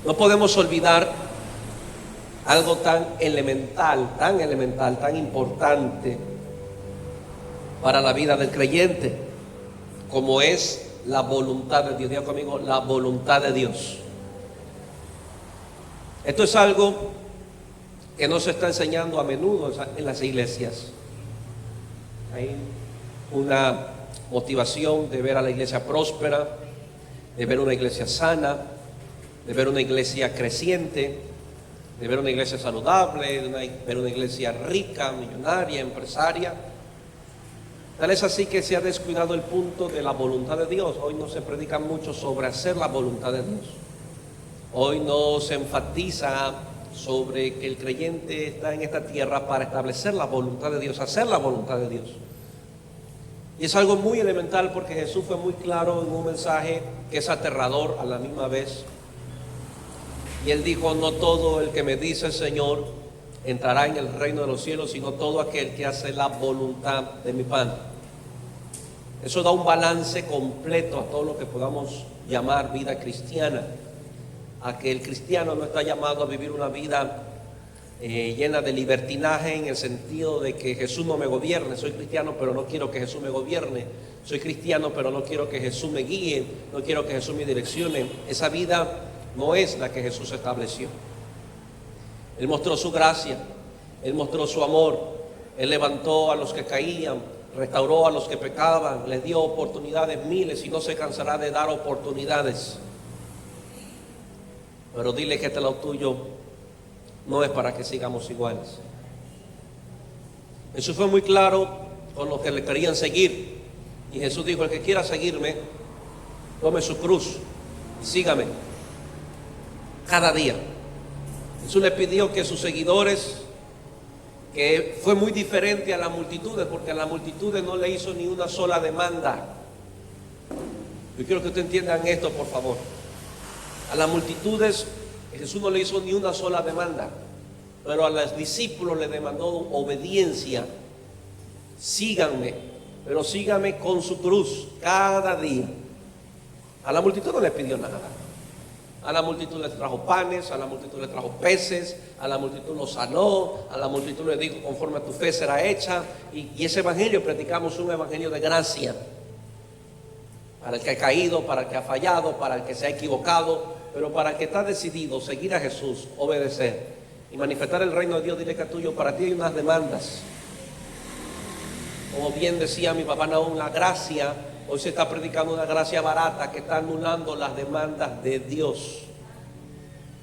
No podemos olvidar algo tan elemental, tan importante para la vida del creyente, como es la voluntad de Dios. Diga conmigo, la voluntad de Dios. Esto es algo que no se está enseñando a menudo en las iglesias. Hay una motivación de ver a la iglesia próspera, de ver una iglesia sana, de ver una iglesia creciente, de ver una iglesia saludable, de ver una iglesia rica, millonaria, empresaria. Tal es así que se ha descuidado el punto de la voluntad de Dios. Hoy no se predica mucho sobre hacer la voluntad de Dios. Hoy no se enfatiza sobre que el creyente está en esta tierra para establecer la voluntad de Dios, hacer la voluntad de Dios. Y es algo muy elemental, porque Jesús fue muy claro en un mensaje que es aterrador a la misma vez. Y Él dijo: no todo el que me dice Señor entrará en el reino de los cielos, sino todo aquel que hace la voluntad de mi Padre. Eso da un balance completo a todo lo que podamos llamar vida cristiana. A que el cristiano no está llamado a vivir una vida llena de libertinaje, en el sentido de que Jesús no me gobierne. Soy cristiano, pero no quiero que Jesús me gobierne. Soy cristiano, pero no quiero que Jesús me guíe, no quiero que Jesús me direccione. Esa vida no es la que Jesús estableció. Él mostró su gracia, Él mostró su amor, Él levantó a los que caían, restauró a los que pecaban, les dio oportunidades miles y no se cansará de dar oportunidades. Pero dile que este lado tuyo no es para que sigamos iguales. Jesús fue muy claro con los que le querían seguir. Y Jesús dijo: el que quiera seguirme, tome su cruz y sígame cada día. Jesús le pidió que sus seguidores, que fue muy diferente a las multitudes, porque a las multitudes no le hizo ni una sola demanda. Yo quiero que ustedes entiendan esto, por favor. A las multitudes Jesús no le hizo ni una sola demanda, pero a los discípulos le demandó obediencia. Síganme, pero síganme con su cruz cada día. A la multitud no le pidió nada. A la multitud le trajo panes, a la multitud le trajo peces, a la multitud lo sanó, a la multitud le dijo: conforme a tu fe será hecha. Y ese evangelio, predicamos un evangelio de gracia para el que ha caído, para el que ha fallado, para el que se ha equivocado. Pero para el que está decidido seguir a Jesús, obedecer y manifestar el reino de Dios, dile que tuyo, para ti hay unas demandas. Como bien decía mi papá Naúm, la gracia, hoy se está predicando una gracia barata que está anulando las demandas de Dios.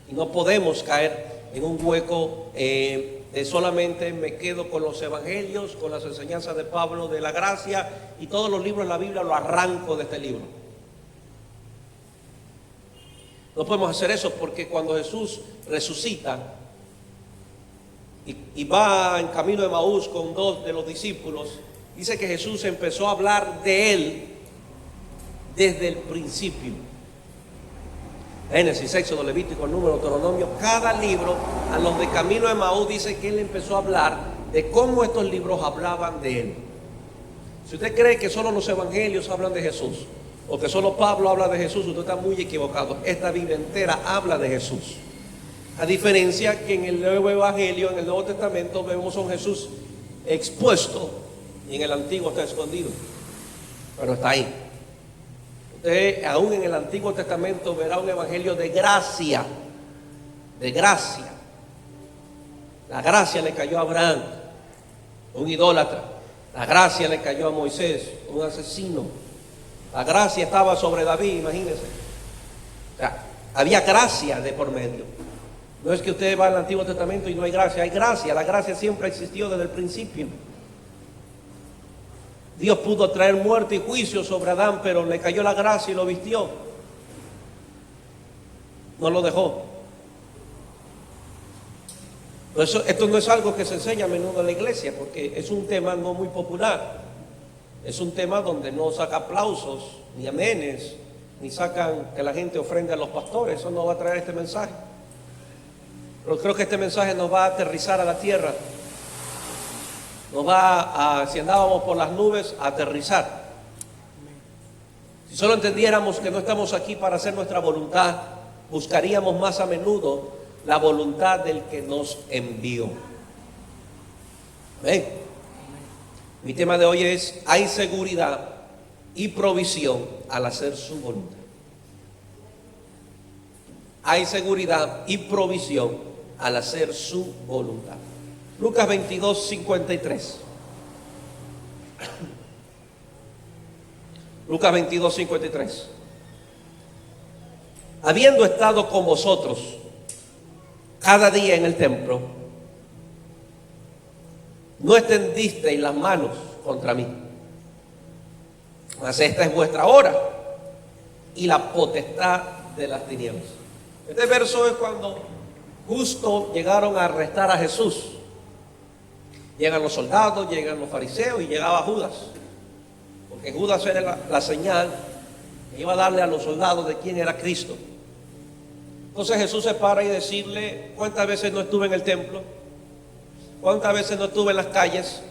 Y no podemos caer en un hueco de solamente me quedo con los evangelios, con las enseñanzas de Pablo de la gracia, y todos los libros de la Biblia lo arranco de este libro. No podemos hacer eso, porque cuando Jesús resucita y va en camino de Emaús con dos de los discípulos, dice que Jesús empezó a hablar de Él desde el principio. Génesis, Éxodo, Levítico, Número, Deuteronomio, cada libro, a los de camino de Emaús, dice que Él empezó a hablar de cómo estos libros hablaban de Él. Si usted cree que solo los evangelios hablan de Jesús, o que solo Pablo habla de Jesús, usted está muy equivocado. Esta Biblia entera habla de Jesús. A diferencia que en el Nuevo Evangelio, en el Nuevo Testamento, vemos a un Jesús expuesto, y en el Antiguo está escondido, pero está ahí. Usted aún en el Antiguo Testamento verá un evangelio de gracia, de gracia. La gracia le cayó a Abraham, un idólatra. La gracia le cayó a Moisés, un asesino. La gracia estaba sobre David, imagínense. O sea, había gracia de por medio. No es que usted va al Antiguo Testamento y no hay gracia. Hay gracia. La gracia siempre existió desde el principio. Dios pudo traer muerte y juicio sobre Adán, pero le cayó la gracia y lo vistió. No lo dejó. Por eso, esto no es algo que se enseña a menudo en la iglesia, porque es un tema no muy popular. Es un tema donde no saca aplausos, ni amenes, ni sacan que la gente ofrende a los pastores. Eso no va a traer este mensaje. Pero creo que este mensaje nos va a aterrizar a la tierra. Nos va a, si andábamos por las nubes, a aterrizar. Si solo entendiéramos que no estamos aquí para hacer nuestra voluntad, buscaríamos más a menudo la voluntad del que nos envió. ¿Ven? Mi tema de hoy es: hay seguridad y provisión al hacer su voluntad. Hay seguridad y provisión al hacer su voluntad. Lucas 22, 53. Lucas 22, 53. Habiendo estado con vosotros cada día en el templo, no extendisteis las manos contra mí, mas esta es vuestra hora y la potestad de las tinieblas. Este verso es cuando justo llegaron a arrestar a Jesús. Llegan los soldados, llegan los fariseos y llegaba Judas, porque Judas era la señal que iba a darle a los soldados de quién era Cristo. Entonces Jesús se para y decirle: ¿cuántas veces no estuve en el templo? ¿Cuántas veces no estuve en las calles?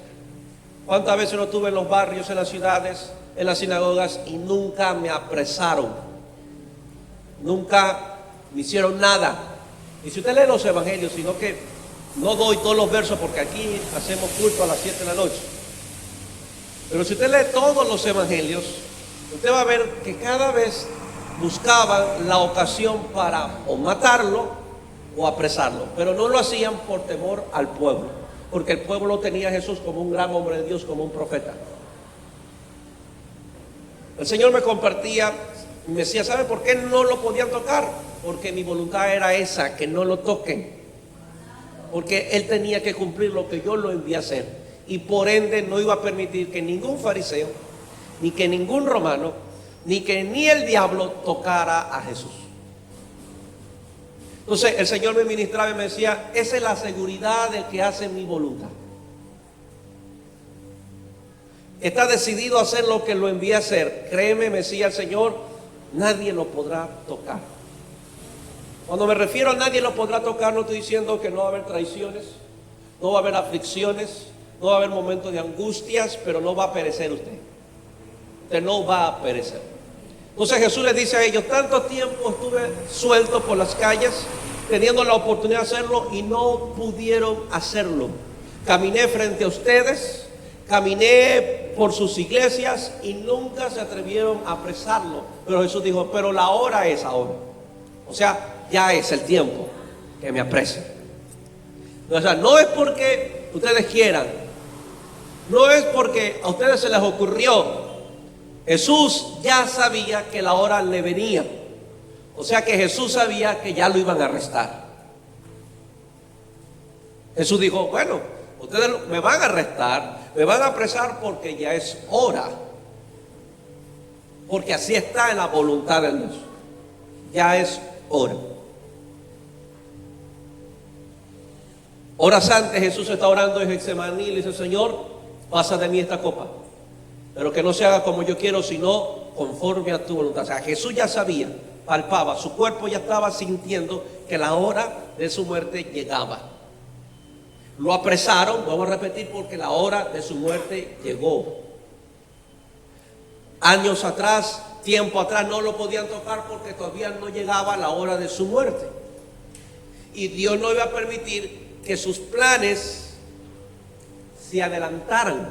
¿Cuántas veces no estuve en los barrios, en las ciudades, en las sinagogas, y nunca me apresaron? Nunca me hicieron nada. Y si usted lee los evangelios, sino que no doy todos los versos porque aquí hacemos culto a las 7 de la noche, pero si usted lee todos los evangelios, usted va a ver que cada vez buscaban la ocasión para o matarlo o apresarlo, pero no lo hacían por temor al pueblo, porque el pueblo tenía a Jesús como un gran hombre de Dios, como un profeta. El Señor me compartía, me decía: ¿sabe por qué no lo podían tocar? Porque mi voluntad era esa, que no lo toquen, porque Él tenía que cumplir lo que yo lo envié a hacer, y por ende no iba a permitir que ningún fariseo, ni que ningún romano, ni que ni el diablo tocara a Jesús. Entonces el Señor me ministraba y me decía: esa es la seguridad del que hace mi voluntad. Está decidido a hacer lo que lo envié a hacer. Créeme, me decía el Señor, nadie lo podrá tocar. Cuando me refiero a nadie lo podrá tocar, no estoy diciendo que no va a haber traiciones, no va a haber aflicciones, no va a haber momentos de angustias, pero no va a perecer usted. Usted no va a perecer. Entonces Jesús les dice a ellos: tanto tiempo estuve suelto por las calles, teniendo la oportunidad de hacerlo, y no pudieron hacerlo. Caminé frente a ustedes, caminé por sus iglesias y nunca se atrevieron a apresarlo. Pero Jesús dijo: pero la hora es ahora. O sea, ya es el tiempo que me apresen. O sea, no es porque ustedes quieran, no es porque a ustedes se les ocurrió. Jesús ya sabía que la hora le venía. O sea que Jesús sabía que ya lo iban a arrestar. Jesús dijo: bueno, ustedes me van a arrestar, me van a apresar porque ya es hora. Porque así está en la voluntad de Dios. Ya es hora. Horas antes Jesús está orando en Getsemaní y le dice: Señor, pasa de mí esta copa, pero que no se haga como yo quiero, sino conforme a tu voluntad. O sea, Jesús ya sabía, palpaba, su cuerpo ya estaba sintiendo que la hora de su muerte llegaba. Lo apresaron, vamos a repetir, porque la hora de su muerte llegó. Años atrás, tiempo atrás, no lo podían tocar porque todavía no llegaba la hora de su muerte. Y Dios no iba a permitir que sus planes se adelantaran,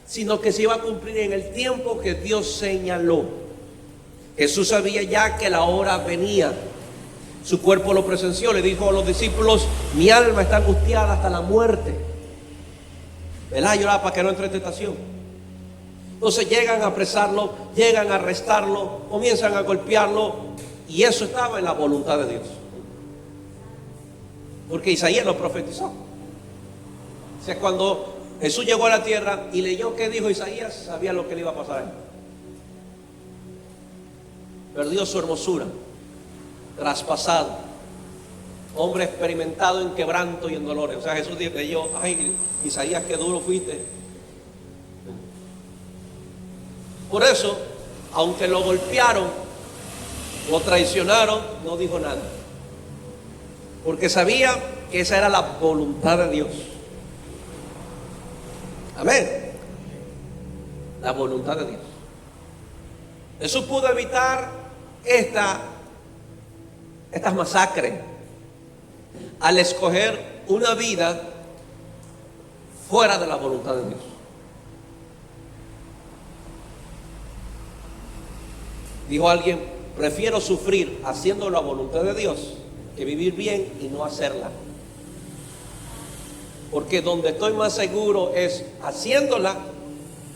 sino que se iba a cumplir en el tiempo que Dios señaló. Jesús sabía ya que la hora venía. Su cuerpo lo presenció, le dijo a los discípulos: mi alma está angustiada hasta la muerte. ¿Verdad? Lloraba para que no entre en tentación. Entonces llegan a apresarlo, llegan a arrestarlo, comienzan a golpearlo, y eso estaba en la voluntad de Dios. Porque Isaías lo profetizó. O sea, cuando Jesús llegó a la tierra y leyó qué dijo Isaías, sabía lo que le iba a pasar a él. Perdió su hermosura, traspasado, hombre experimentado en quebranto y en dolores. O sea, Jesús leyó: ay, Isaías, qué duro fuiste. Por eso, aunque lo golpearon, lo traicionaron, no dijo nada, porque sabía que esa era la voluntad de Dios. Amén. La voluntad de Dios. Jesús pudo evitar esta estas masacres al escoger una vida fuera de la voluntad de Dios. Dijo alguien: prefiero sufrir haciendo la voluntad de Dios que vivir bien y no hacerla. Porque donde estoy más seguro es haciéndola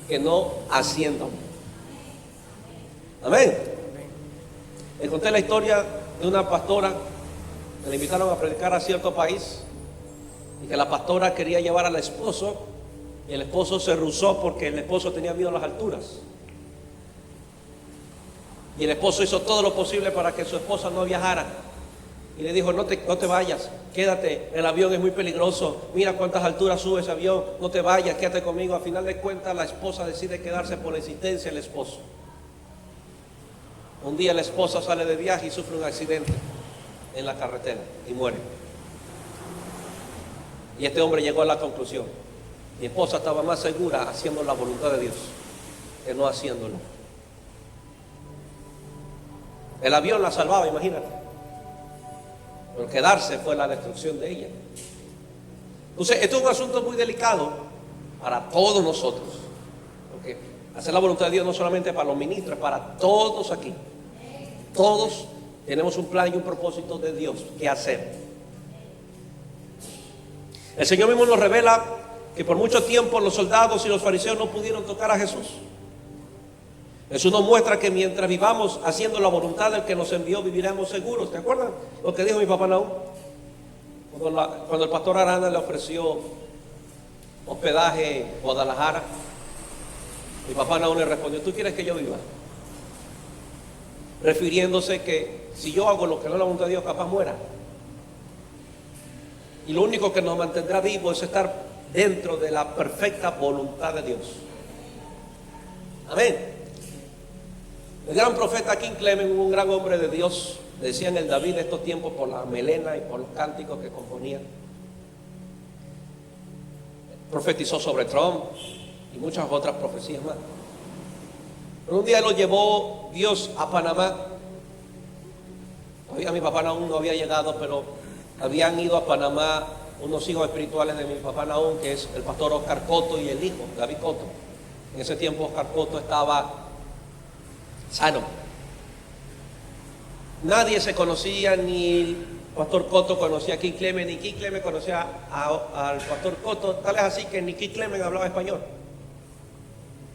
que no haciéndola. Amén. Les conté la historia de una pastora que le invitaron a predicar a cierto país y que la pastora quería llevar al esposo y el esposo se rehusó porque el esposo tenía miedo a las alturas. Y el esposo hizo todo lo posible para que su esposa no viajara. Y le dijo: no te vayas, quédate, el avión es muy peligroso, mira cuántas alturas sube ese avión, no te vayas, quédate conmigo. A final de cuentas la esposa decide quedarse por la insistencia del esposo. Un día la esposa sale de viaje y sufre un accidente en la carretera y muere. Y este hombre llegó a la conclusión: mi esposa estaba más segura haciendo la voluntad de Dios que no haciéndolo. El avión la salvaba, imagínate, pero quedarse fue la destrucción de ella. Entonces, esto es un asunto muy delicado para todos nosotros, porque hacer la voluntad de Dios no solamente para los ministros, es para todos aquí. Todos tenemos un plan y un propósito de Dios que hacer. El Señor mismo nos revela que por mucho tiempo los soldados y los fariseos no pudieron tocar a Jesús. Jesús nos muestra que mientras vivamos haciendo la voluntad del que nos envió, viviremos seguros. ¿Te acuerdas lo que dijo mi papá Naúm? Cuando el pastor Arana le ofreció hospedaje en Guadalajara, mi papá Naúm le respondió: ¿tú quieres que yo viva? Refiriéndose que si yo hago lo que no es la voluntad de Dios, capaz muera. Y lo único que nos mantendrá vivos es estar dentro de la perfecta voluntad de Dios. Amén. El gran profeta King Clement, un gran hombre de Dios, decían el David de estos tiempos por la melena y por los cánticos que componía. Profetizó sobre Trump y muchas otras profecías más. Pero un día lo llevó Dios a Panamá. Todavía mi papá Naúm no había llegado, pero habían ido a Panamá unos hijos espirituales de mi papá Naúm, que es el pastor Oscar Cotto y el hijo, David Cotto. En ese tiempo Oscar Cotto estaba sano. Nadie se conocía, ni el pastor Cotto conocía a King Clement, ni King Clement conocía al pastor Cotto. Tal es así que ni King Clement hablaba español.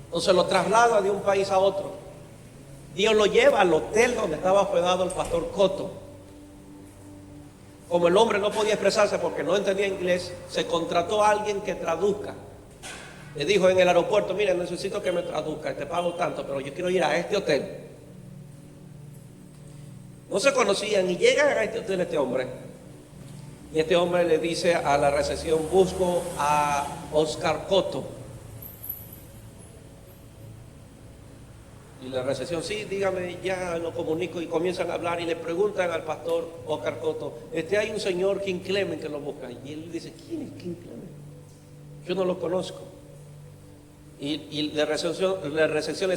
Entonces lo traslada de un país a otro. Dios lo lleva al hotel donde estaba hospedado el pastor Cotto. Como el hombre no podía expresarse porque no entendía inglés, se contrató a alguien que traduzca. Le dijo en el aeropuerto: mire, necesito que me traduzca, te pago tanto, pero yo quiero ir a este hotel. No se conocían y llegan a este hotel este hombre. Y este hombre le dice a la recepción: busco a Oscar Cotto. Y la recepción: sí, dígame, ya lo comunico. Y comienzan a hablar y le preguntan al pastor Oscar Cotto: hay un señor King Clement que lo busca. Y él dice: ¿quién es King Clement? Yo no lo conozco. Y la recepción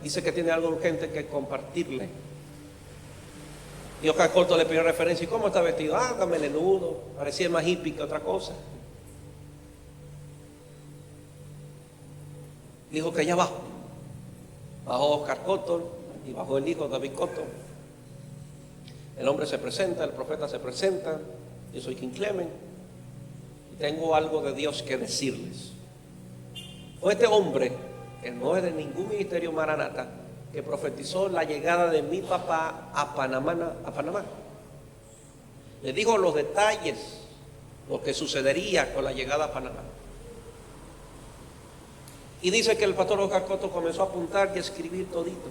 dice que tiene algo urgente que compartirle. Y Oscar Cotto le pidió referencia: ¿y cómo está vestido? Anda melenudo, parecía más hippie que otra cosa. Dijo que allá abajo. Bajó Oscar Cotto y bajó el hijo David Cotto. El hombre se presenta, el profeta se presenta: yo soy King Clement y tengo algo de Dios que decirles. Fue este hombre, que no es de ningún ministerio Maranata, que profetizó la llegada de mi papá a Panamá. Le dijo los detalles, lo que sucedería con la llegada a Panamá. Y dice que el pastor Oscar Cotto comenzó a apuntar y a escribir todito.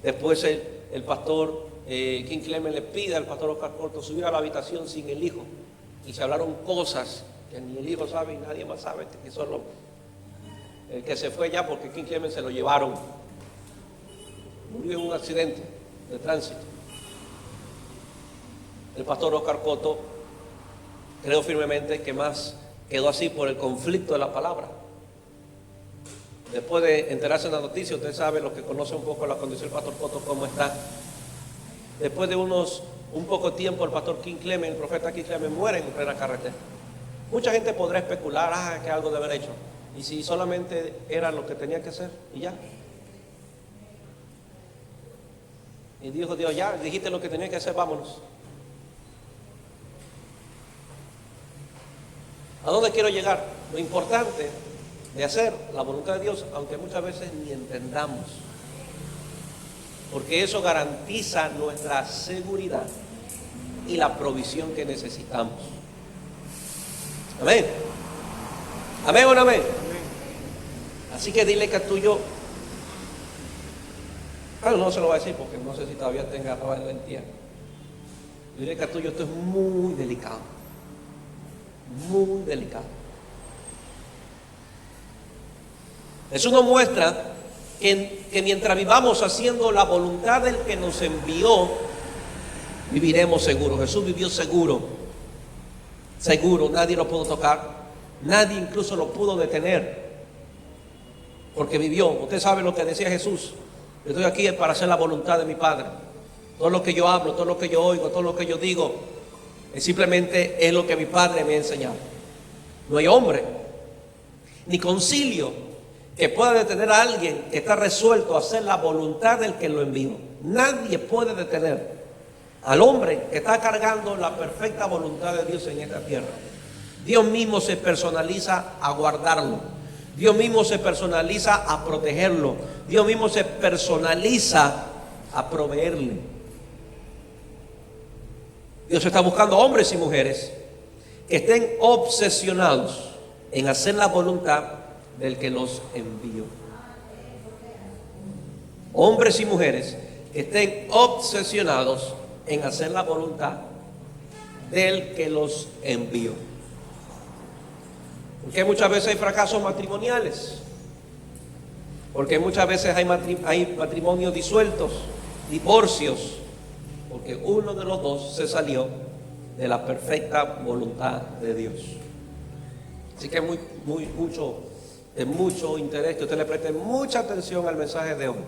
Después el pastor King Clement le pide al pastor Oscar Cotto subir a la habitación sin el hijo. Y se hablaron cosas que ni el hijo sabe y nadie más sabe, que solo el que se fue ya, porque King Clement se lo llevaron. Murió en un accidente de tránsito. El pastor Oscar Cotto, creo firmemente que más quedó así por el conflicto de la palabra. después de enterarse de la noticia, usted sabe, los que conocen un poco la condición del pastor Coto, cómo está. Después de un poco tiempo, el pastor King Clement, el profeta King Clement, muere en plena carretera. Mucha gente podrá especular, que algo de haber hecho. Y si solamente era lo que tenía que hacer, y ya. Y dijo Dios, ya, dijiste lo que tenía que hacer, vámonos. ¿A dónde quiero llegar? Lo importante de hacer la voluntad de Dios, aunque muchas veces ni entendamos, porque eso garantiza nuestra seguridad y la provisión que necesitamos. Amén. Amén o no amén. Así que dile que tuyo. No se lo va a decir porque no sé si todavía tenga la valentía. Dile que tuyo, esto es muy delicado. Muy delicado. Eso nos muestra que mientras vivamos haciendo la voluntad del que nos envió, viviremos seguros. Jesús vivió seguro. Seguro, nadie lo pudo tocar. Nadie incluso lo pudo detener. Porque vivió. Usted sabe lo que decía Jesús. Yo estoy aquí para hacer la voluntad de mi Padre. Todo lo que yo hablo, todo lo que yo oigo, todo lo que yo digo, simplemente es lo que mi Padre me ha enseñado. No hay hombre, ni concilio, que pueda detener a alguien que está resuelto a hacer la voluntad del que lo envió. Nadie puede detener al hombre que está cargando la perfecta voluntad de Dios en esta tierra. Dios mismo se personaliza a guardarlo. Dios mismo se personaliza a protegerlo. Dios mismo se personaliza a proveerle. Dios está buscando hombres y mujeres que estén obsesionados en hacer la voluntad del que los envió. Hombres y mujeres que estén obsesionados en hacer la voluntad del que los envió. Porque muchas veces hay fracasos matrimoniales, porque muchas veces hay matrimonios disueltos, divorcios, porque uno de los dos se salió de la perfecta voluntad de Dios. Así que es de mucho interés que usted le preste mucha atención al mensaje de hoy.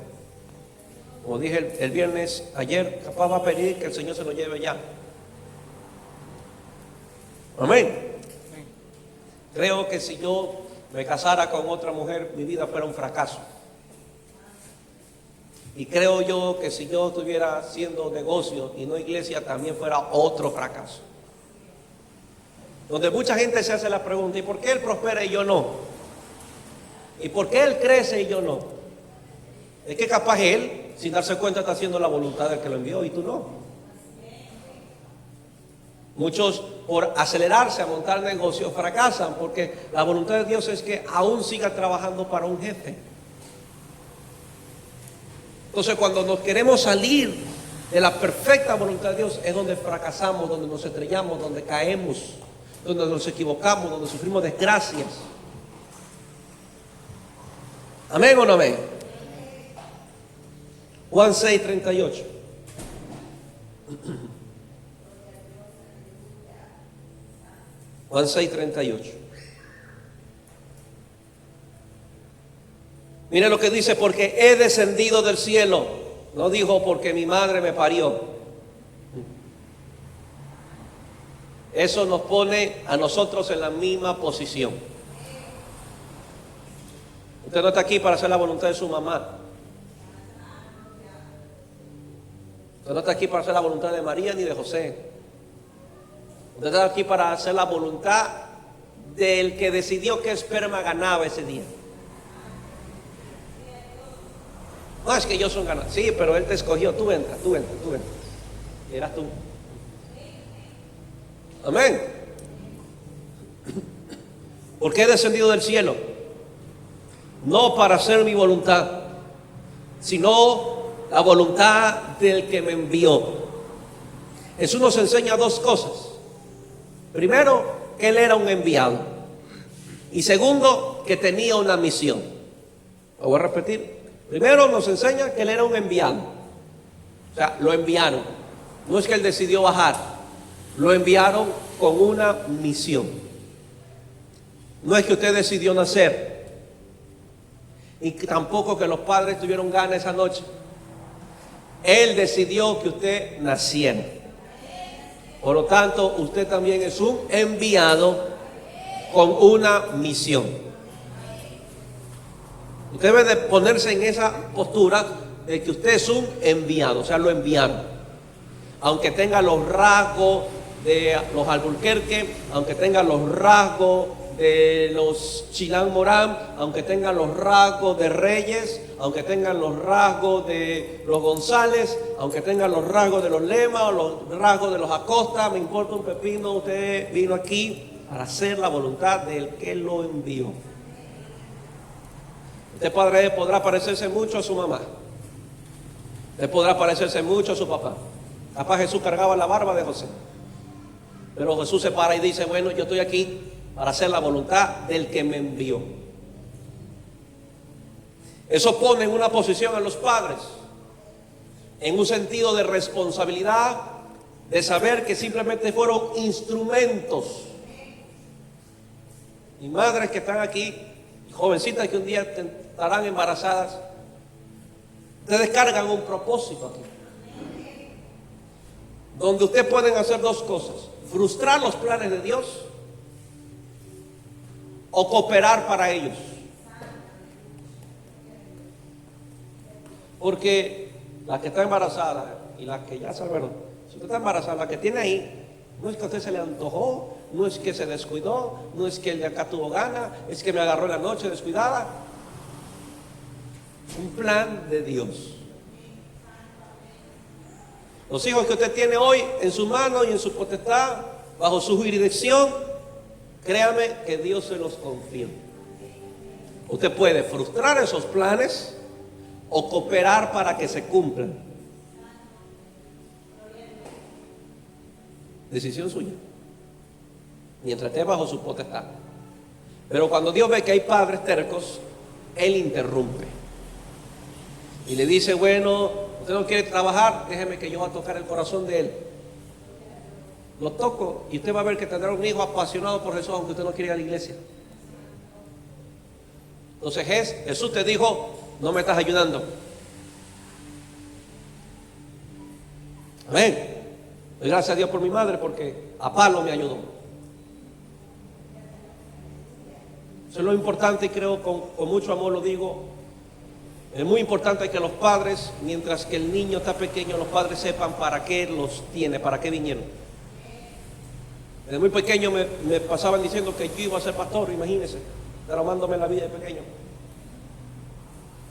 Como dije el viernes, ayer, capaz va a pedir que el Señor se lo lleve ya. Amén. Creo que si yo me casara con otra mujer, mi vida fuera un fracaso. Y creo yo que si yo estuviera haciendo negocio y no iglesia, también fuera otro fracaso. Donde mucha gente se hace la pregunta, ¿y por qué él prospera y yo no? ¿Y por qué él crece y yo no? Es que capaz él, sin darse cuenta, está haciendo la voluntad del que lo envió y tú no. Muchos, por acelerarse a montar negocios, fracasan porque la voluntad de Dios es que aún siga trabajando para un jefe. Entonces, cuando nos queremos salir de la perfecta voluntad de Dios, es donde fracasamos, donde nos estrellamos, donde caemos, donde nos equivocamos, donde sufrimos desgracias. ¿Amén o no amén? Juan 6:38. Juan 6:38. Mire lo que dice, porque he descendido del cielo. No dijo porque mi madre me parió. Eso nos pone a nosotros en la misma posición. Usted no está aquí para hacer la voluntad de su mamá. Usted no está aquí para hacer la voluntad de María ni de José. Usted está aquí para hacer la voluntad del que decidió qué esperma ganaba ese día. No, es que yo soy ganador. Sí, pero él te escogió. Tú entras. Eras tú. Amén. Porque he descendido del cielo, no para hacer mi voluntad, sino la voluntad del que me envió. Jesús nos enseña dos cosas. Primero, que Él era un enviado. Y segundo, que tenía una misión. Lo voy a repetir. Primero nos enseña que Él era un enviado. O sea, lo enviaron. No es que Él decidió bajar. Lo enviaron con una misión. No es que usted decidió nacer. y tampoco que los padres tuvieron ganas esa noche. Él decidió que usted naciera. Por lo tanto, usted también es un enviado con una misión. Usted debe de ponerse en esa postura de que usted es un enviado, o sea, lo enviaron. Aunque tenga los rasgos de los Alburquerque, aunque tenga los rasgos de los Chilán Morán, aunque tengan los rasgos de Reyes, aunque tengan los rasgos de los González, aunque tengan los rasgos de los Lema o los rasgos de los Acosta, me importa un pepino, usted vino aquí para hacer la voluntad del que lo envió. Usted podrá parecerse mucho a su mamá, usted podrá parecerse mucho a su papá. Capaz Jesús cargaba la barba de José, pero Jesús se para y dice, bueno, yo estoy aquí para hacer la voluntad del que me envió. Eso pone en una posición a los padres, en un sentido de responsabilidad, de saber que simplemente fueron instrumentos. Y madres que están aquí, jovencitas que un día estarán embarazadas, ustedes cargan un propósito aquí, donde ustedes pueden hacer dos cosas: frustrar los planes de Dios o cooperar para ellos. Porque la que está embarazada y la que ya sabe, perdón, si usted está embarazada, la que tiene ahí, no es que a usted se le antojó, no es que se descuidó, no es que el de acá tuvo gana, es que me agarró en la noche descuidada. Un plan de Dios. Los hijos que usted tiene hoy en su mano y en su potestad, bajo su jurisdicción, créame que Dios se los confía. Usted puede frustrar esos planes o cooperar para que se cumplan. Decisión suya, mientras esté bajo su potestad. Pero cuando Dios ve que hay padres tercos, Él interrumpe y le dice, bueno, usted no quiere trabajar, déjeme que yo voy a tocar el corazón de él. Lo toco y usted va a ver que tendrá un hijo apasionado por Jesús, aunque usted no quiera ir a la iglesia. Entonces Jesús te dijo, no me estás ayudando. Amén. Doy gracias a Dios por mi madre, porque a palo me ayudó. Eso es lo importante, y creo con mucho amor lo digo. Es muy importante que los padres, mientras que el niño está pequeño, los padres sepan para qué los tiene, para qué vinieron. Desde muy pequeño me pasaban diciendo que yo iba a ser pastor, imagínense, derramándome la vida de pequeño.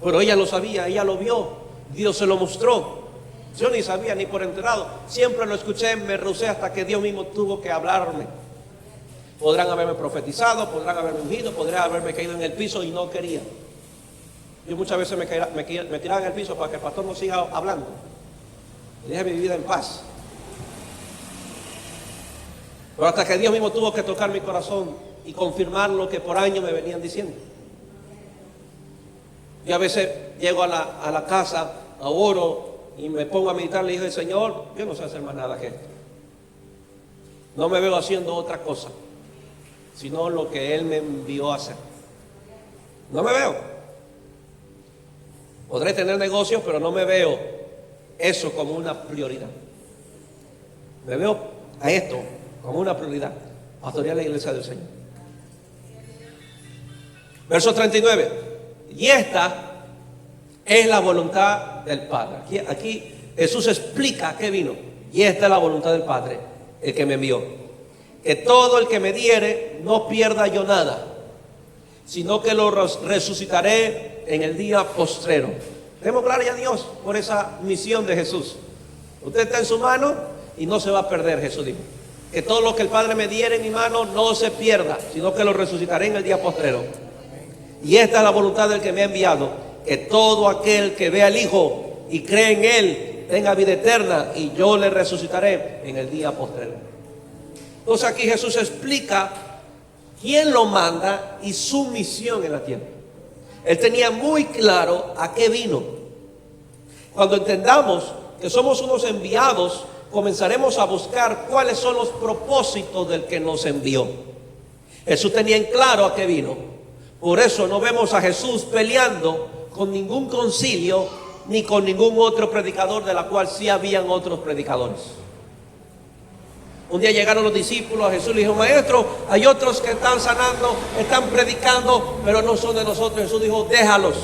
Pero ella lo sabía, ella lo vio, Dios se lo mostró. Yo ni sabía, ni por enterado. Siempre lo escuché, me rehusé hasta que Dios mismo tuvo que hablarme. Podrán haberme profetizado, podrán haberme ungido, podrán haberme caído en el piso y no quería. Yo muchas veces me tiraba en el piso para que el pastor no siga hablando. Y deje mi vida en paz. Pero hasta que Dios mismo tuvo que tocar mi corazón y confirmar lo que por años me venían diciendo. Yo a veces llego a la casa, oro y me pongo a meditar, le dije, Señor, yo no sé hacer más nada que esto. No me veo haciendo otra cosa, sino lo que Él me envió a hacer. No me veo. Podré tener negocios, pero no me veo eso como una prioridad. Me veo a esto como una prioridad: pastorear la iglesia del Señor. Verso 39. Y esta es la voluntad del Padre. Aquí Jesús explica a qué vino. Y esta es la voluntad del Padre, el que me envió: que todo el que me diere no pierda yo nada, sino que lo resucitaré en el día postrero. Demos gloria a Dios por esa misión de Jesús. Usted está en su mano y no se va a perder, Jesús dijo. Que todo lo que el Padre me diere en mi mano no se pierda, sino que lo resucitaré en el día postrero. Y esta es la voluntad del que me ha enviado: que todo aquel que vea al Hijo y cree en Él tenga vida eterna, y yo le resucitaré en el día postrero. Entonces aquí Jesús explica quién lo manda y su misión en la tierra. Él tenía muy claro a qué vino. Cuando entendamos que somos unos enviados, comenzaremos a buscar cuáles son los propósitos del que nos envió. Jesús tenía en claro a qué vino. Por eso no vemos a Jesús peleando con ningún concilio ni con ningún otro predicador, de la cual sí habían otros predicadores. Un día llegaron los discípulos a Jesús y le dijo: maestro, hay otros que están sanando, están predicando, pero no son de nosotros. Jesús dijo: déjalos,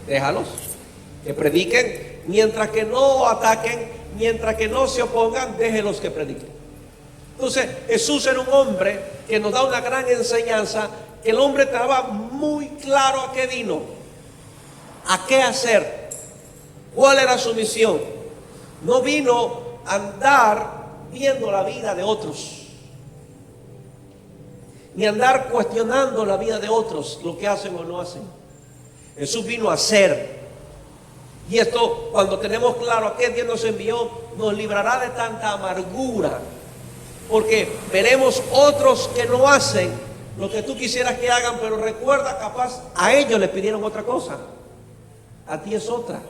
que prediquen, mientras que no ataquen, mientras que no se opongan, déjenlos que prediquen. Entonces Jesús era un hombre que nos da una gran enseñanza, que el hombre estaba muy claro a qué vino, a qué hacer, cuál era su misión. No vino a andar viendo la vida de otros, ni andar cuestionando la vida de otros, lo que hacen o no hacen. Jesús vino a hacer. Y esto, cuando tenemos claro a qué Dios nos envió, nos librará de tanta amargura, porque veremos otros que no hacen lo que tú quisieras que hagan, pero recuerda, capaz a ellos les pidieron otra cosa, a ti es otra.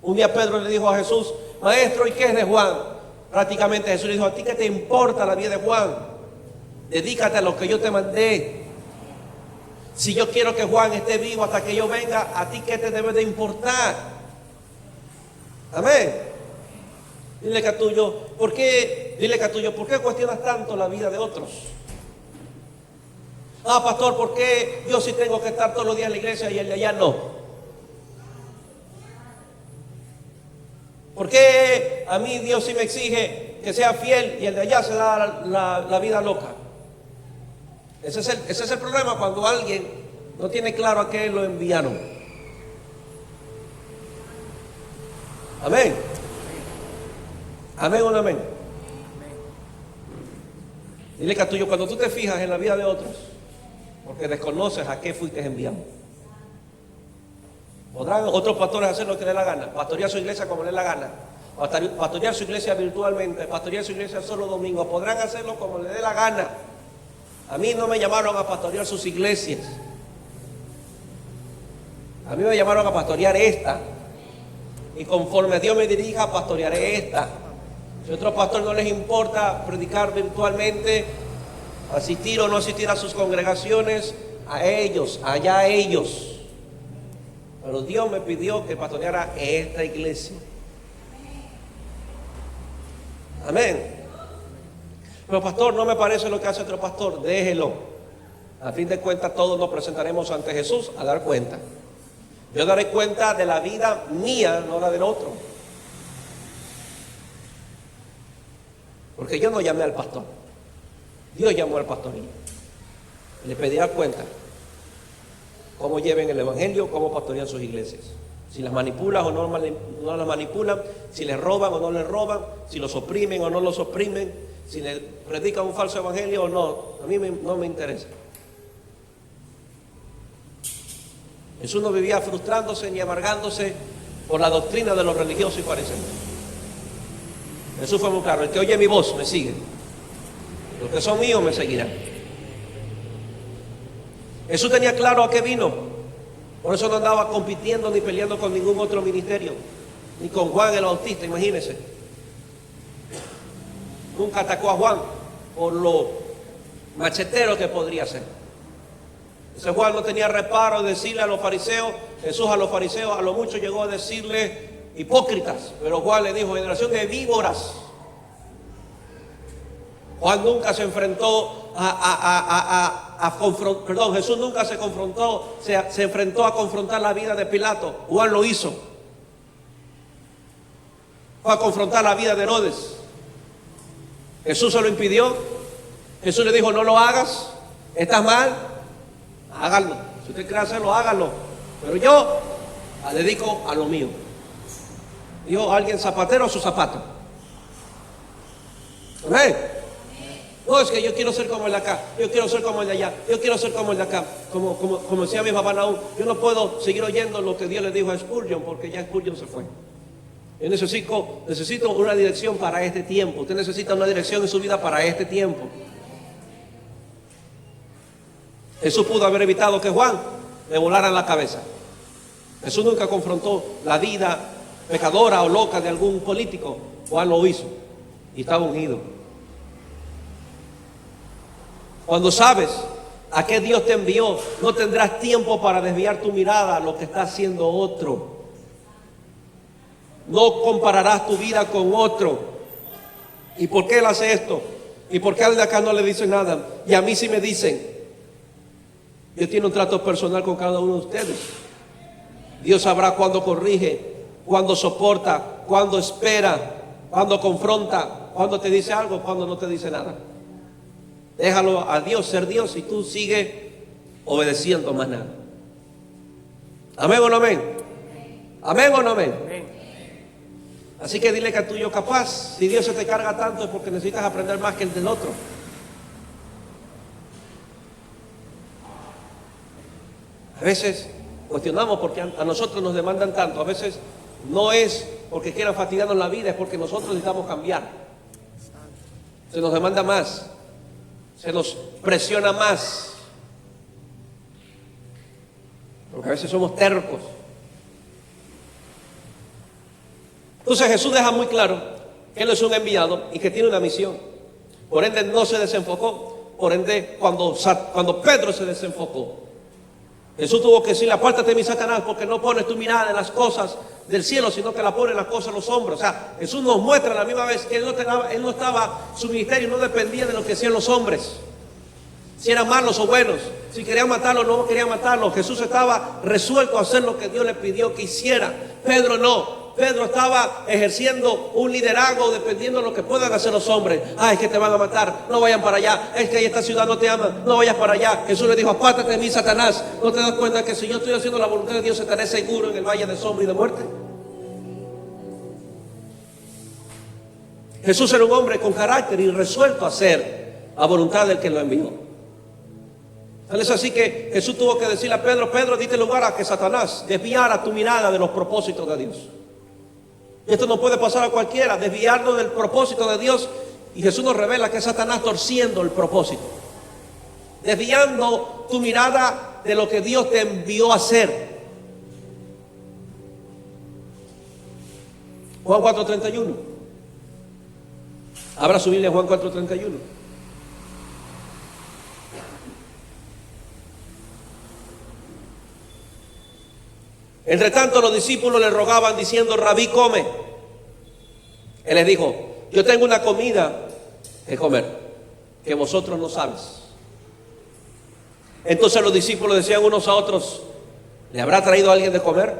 Un día Pedro le dijo a Jesús: maestro, ¿y qué es de Juan? Prácticamente Jesús le dijo: ¿a ti qué te importa la vida de Juan? Dedícate a lo que yo te mandé. Si yo quiero que Juan esté vivo hasta que yo venga, ¿a ti qué te debe de importar? Amén. Dile Catullo, ¿por qué cuestionas tanto la vida de otros? Ah, pastor, ¿por qué yo sí tengo que estar todos los días en la iglesia y el de allá no? ¿Por qué a mí Dios sí me exige que sea fiel y el de allá se da la vida loca? Ese es el problema cuando alguien no tiene claro a qué lo enviaron. Amén. Amén o no amén. Dile que tuyo, cuando tú te fijas en la vida de otros, porque desconoces a qué fuiste enviado. Podrán otros pastores hacer lo que les dé la gana, pastorear su iglesia como les dé la gana, pastorear su iglesia virtualmente, pastorear su iglesia solo domingo, podrán hacerlo como les dé la gana. A mí no me llamaron a pastorear sus iglesias, a mí me llamaron a pastorear esta, y conforme Dios me dirija, pastorearé esta. Si a otro pastor no les importa predicar virtualmente, asistir o no asistir a sus congregaciones, a ellos, allá ellos. Pero Dios me pidió que pastoreara esta iglesia. Amén. Pero pastor, no me parece lo que hace otro pastor. Déjelo. A fin de cuentas todos nos presentaremos ante Jesús a dar cuenta. Yo daré cuenta de la vida mía, no la del otro. Porque yo no llamé al pastor, Dios llamó al pastorín. Le pedirá cuenta cómo lleven el evangelio, cómo pastorean sus iglesias, si las manipulan o no las manipulan, si les roban o no les roban, si los oprimen o no los oprimen, si les predican un falso evangelio o no. A mí no me interesa. Jesús no vivía frustrándose ni amargándose por la doctrina de los religiosos y fariseos. Jesús fue muy claro: el que oye mi voz me sigue, los que son míos me seguirán. Jesús tenía claro a qué vino, por eso no andaba compitiendo ni peleando con ningún otro ministerio, ni con Juan el Bautista, imagínense. Nunca atacó a Juan por lo machetero que podría ser. Ese Juan no tenía reparo de decirle a los fariseos, Jesús a los fariseos a lo mucho llegó a decirle hipócritas, pero Juan le dijo: generación de víboras. Juan nunca se enfrentó Jesús nunca se enfrentó a confrontar la vida de Pilato. Juan lo hizo. Fue a confrontar la vida de Herodes. Jesús se lo impidió. Jesús le dijo: no lo hagas, estás mal, háganlo. Si usted quiere hacerlo, háganlo, pero yo me dedico a lo mío. Dijo alguien: zapatero a su zapato. ¿Amén? No, es que yo quiero ser como el de acá, yo quiero ser como el de allá, yo quiero ser como el de acá. Como decía mi papá Naúm, yo no puedo seguir oyendo lo que Dios le dijo a Spurgeon, porque ya Spurgeon se fue. Yo necesito una dirección para este tiempo. Usted necesita una dirección en su vida para este tiempo. Jesús pudo haber evitado que Juan le volara en la cabeza. Jesús nunca confrontó la vida pecadora o loca de algún político. Juan lo hizo y estaba ungido. Cuando sabes ¿A qué Dios te envió? No tendrás tiempo para desviar tu mirada a lo que está haciendo otro. No compararás tu vida con otro. ¿Y por qué él hace esto? ¿Y por qué al de acá no le dicen nada? Y a mí sí me dicen. Dios tiene un trato personal con cada uno de ustedes. Dios sabrá cuándo corrige, cuándo soporta, cuándo espera, cuándo confronta, cuándo te dice algo, cuándo no te dice nada. Déjalo a Dios ser Dios y tú sigues obedeciendo más nada. ¿Amén o no amén? ¿Amén o no amén? Así que dile que a tuyo capaz. Si Dios se te carga tanto es porque necesitas aprender más que el del otro. A veces cuestionamos porque a nosotros nos demandan tanto. A veces no es porque quieran fastidiarnos la vida, es porque nosotros necesitamos cambiar. Se nos demanda más, se nos presiona más, porque a veces somos tercos. Entonces Jesús deja muy claro que Él es un enviado y que tiene una misión. Por ende no se desenfocó. Por ende cuando Pedro se desenfocó, Jesús tuvo que decirle: apártate de mí, Satanás, porque no pones tu mirada en las cosas del cielo, sino que la pones en las cosas de los hombres. O sea, Jesús nos muestra a la misma vez que su ministerio no dependía de lo que hacían los hombres, si eran malos o buenos, si querían matarlo o no querían matarlo. Jesús estaba resuelto a hacer lo que Dios le pidió que hiciera. Pedro no. Pedro estaba ejerciendo un liderazgo dependiendo de lo que puedan hacer los hombres. Es que te van a matar, no vayan para allá. Es que esta ciudad no te ama, no vayas para allá. Jesús le dijo: apártate de mí, Satanás. ¿No te das cuenta que si yo estoy haciendo la voluntad de Dios estaré seguro en el valle de sombra y de muerte? Jesús era un hombre con carácter y resuelto a hacer la voluntad del que lo envió. Es así que Jesús tuvo que decirle a Pedro: Pedro, diste lugar a que Satanás desviara tu mirada de los propósitos de Dios. Y esto no puede pasar a cualquiera, desviarnos del propósito de Dios. Y Jesús nos revela que es Satanás torciendo el propósito, desviando tu mirada de lo que Dios te envió a hacer. Juan 4:31. Abra su Biblia, Juan 4:31. Entre tanto los discípulos le rogaban diciendo: Rabí, come. Él les dijo: yo tengo una comida que comer que vosotros no sabéis. Entonces los discípulos decían unos a otros: ¿le habrá traído a alguien de comer?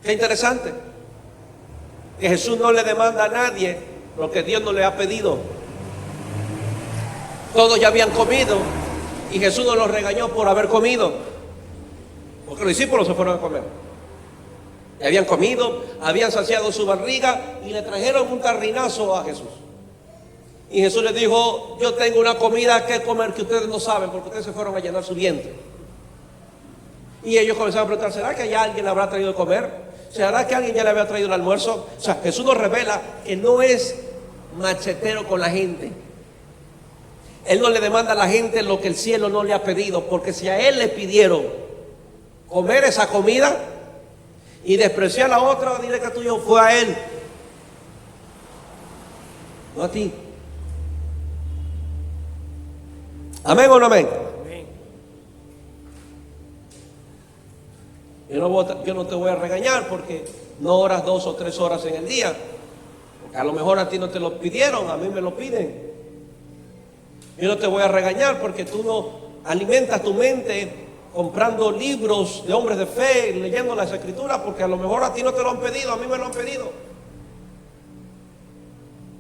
Qué interesante que Jesús no le demanda a nadie lo que Dios no le ha pedido. Todos ya habían comido y Jesús no los regañó por haber comido, porque los discípulos se fueron a comer. Y habían comido, habían saciado su barriga y le trajeron un tarrinazo a Jesús. Y Jesús les dijo: yo tengo una comida que comer que ustedes no saben, porque ustedes se fueron a llenar su vientre. Y ellos comenzaron a preguntar: ¿será que ya alguien le habrá traído de comer? ¿Será que alguien ya le había traído el almuerzo? O sea, Jesús nos revela que no es machetero con la gente. Él no le demanda a la gente lo que el cielo no le ha pedido, porque si a Él le pidieron comer esa comida y despreciar a la otra, dile que tuyo fue a Él, no a ti. ¿Amén o no amén? Yo no te voy a regañar porque no oras 2 o 3 horas en el día, porque a lo mejor a ti no te lo pidieron, a mí me lo piden. Yo no te voy a regañar porque tú no alimentas tu mente comprando libros de hombres de fe, leyendo las escrituras, porque a lo mejor a ti no te lo han pedido, a mí me lo han pedido.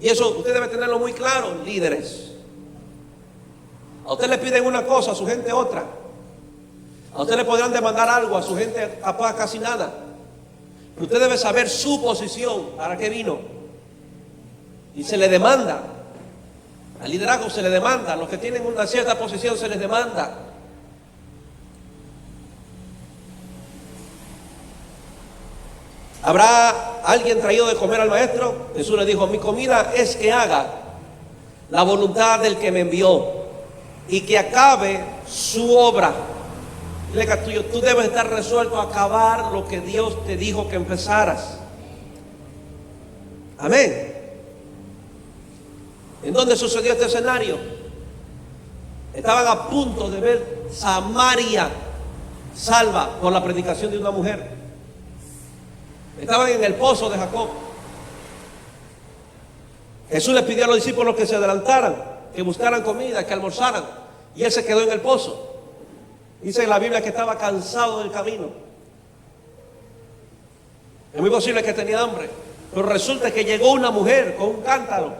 Y eso usted debe tenerlo muy claro, líderes. A usted le piden una cosa, a su gente otra. A usted le podrán demandar algo, a su gente capaz casi nada. Pero usted debe saber su posición, para qué vino. Y se le demanda. Al liderazgo se le demanda. A los que tienen una cierta posición se les demanda. ¿Habrá alguien traído de comer al maestro? Jesús le dijo: mi comida es que haga la voluntad del que me envió y que acabe su obra. Tú debes estar resuelto a acabar lo que Dios te dijo que empezaras. Amén. ¿En dónde sucedió este escenario? Estaban a punto de ver Samaria salva por la predicación de una mujer. Estaban en el pozo de Jacob. Jesús les pidió a los discípulos que se adelantaran, que buscaran comida, que almorzaran, y él se quedó en el pozo. Dice en la Biblia que estaba cansado del camino. Es muy posible que tenía hambre, pero resulta que llegó una mujer con un cántaro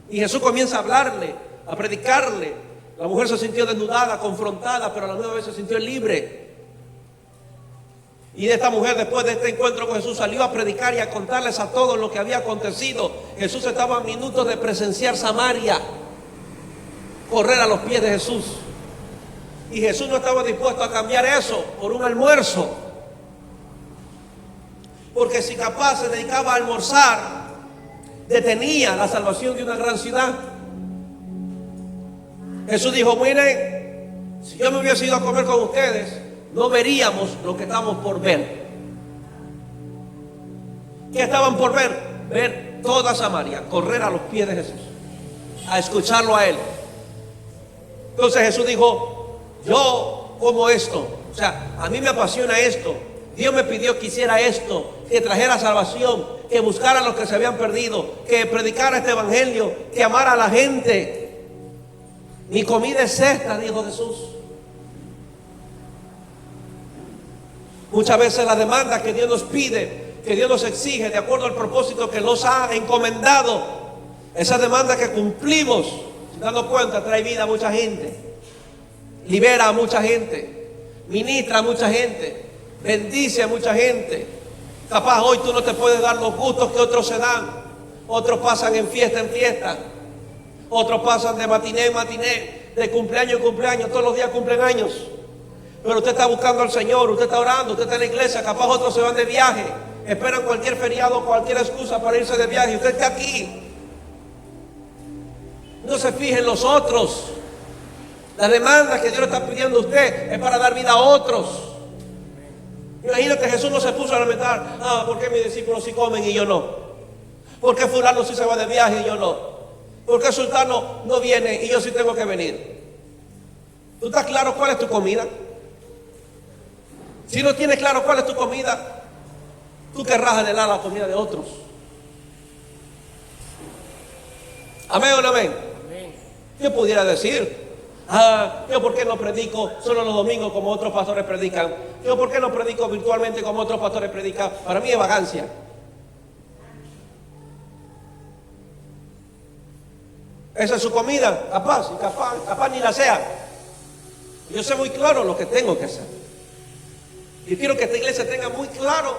y Jesús comienza a hablarle, a predicarle. La mujer se sintió desnudada, confrontada, pero a la misma vez se sintió libre. Y esta mujer, después de este encuentro con Jesús, salió a predicar y a contarles a todos lo que había acontecido. Jesús estaba a minutos de presenciar Samaria, correr a los pies de Jesús. Y Jesús no estaba dispuesto a cambiar eso por un almuerzo. Porque si capaz se dedicaba a almorzar, detenía la salvación de una gran ciudad. Jesús dijo: miren, si yo me hubiese ido a comer con ustedes, no veríamos lo que estamos por ver. ¿Qué estaban por ver? Ver toda Samaria, correr a los pies de Jesús, a escucharlo a Él. Entonces Jesús dijo: yo como esto, o sea, a mí me apasiona esto. Dios me pidió que hiciera esto, que trajera salvación, que buscara a los que se habían perdido, que predicara este evangelio, que amara a la gente. Mi comida es esta, dijo Jesús. Muchas veces la demanda que Dios nos pide, que Dios nos exige, de acuerdo al propósito que nos ha encomendado, esa demanda que cumplimos, dando cuenta, trae vida a mucha gente, libera a mucha gente, ministra a mucha gente, bendice a mucha gente. Capaz hoy tú no te puedes dar los gustos que otros se dan. Otros pasan en fiesta, otros pasan de matiné en matiné, de cumpleaños en cumpleaños, todos los días cumplen años. Pero usted está buscando al Señor, usted está orando, usted está en la iglesia. Capaz otros se van de viaje, esperan cualquier feriado, cualquier excusa para irse de viaje, y usted está aquí. No se fije en los otros. La demanda que Dios le está pidiendo a usted es para dar vida a otros. Imagínate, Jesús no se puso a lamentar: ¿por qué mis discípulos sí comen y yo no? ¿Por qué fulano sí se va de viaje y yo no? ¿Por qué sultano no viene y yo sí tengo que venir? ¿Tú estás claro cuál es tu comida? Si no tienes claro cuál es tu comida, tú querrás anhelar la comida de otros. ¿Amén o no amén? Yo pudiera decir: yo por qué no predico solo los domingos como otros pastores predican. Yo por qué no predico virtualmente como otros pastores predican. Para mí es vagancia. Esa es su comida, capaz ni la sea. Yo sé muy claro lo que tengo que hacer. Y quiero que esta iglesia tenga muy claro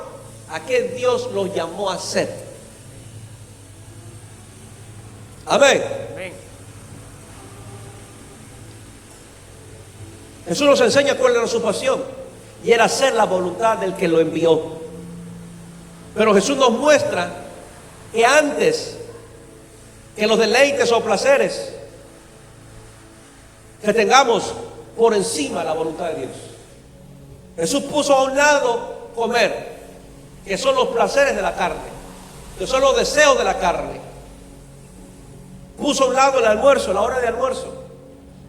a qué Dios los llamó a hacer. Amén. Amén. Jesús nos enseña cuál era su pasión, y era hacer la voluntad del que lo envió. Pero Jesús nos muestra que antes que los deleites o placeres, que tengamos por encima la voluntad de Dios. Jesús puso a un lado comer, que son los placeres de la carne, que son los deseos de la carne. Puso a un lado el almuerzo, la hora de almuerzo.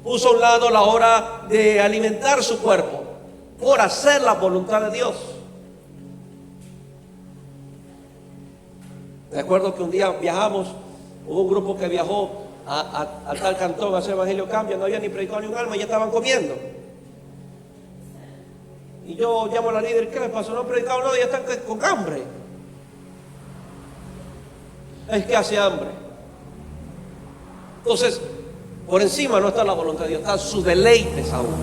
Puso a un lado la hora de alimentar su cuerpo por hacer la voluntad de Dios. Recuerdo que un día viajamos, hubo un grupo que viajó a tal cantón a hacer evangelio cambia, no había ni predicado ni un alma y ya estaban comiendo. Y yo llamo a la líder: ¿qué les pasó? No han predicado nada, ya están con hambre. Es que hace hambre. Entonces, por encima no está la voluntad de Dios, están sus deleites aún.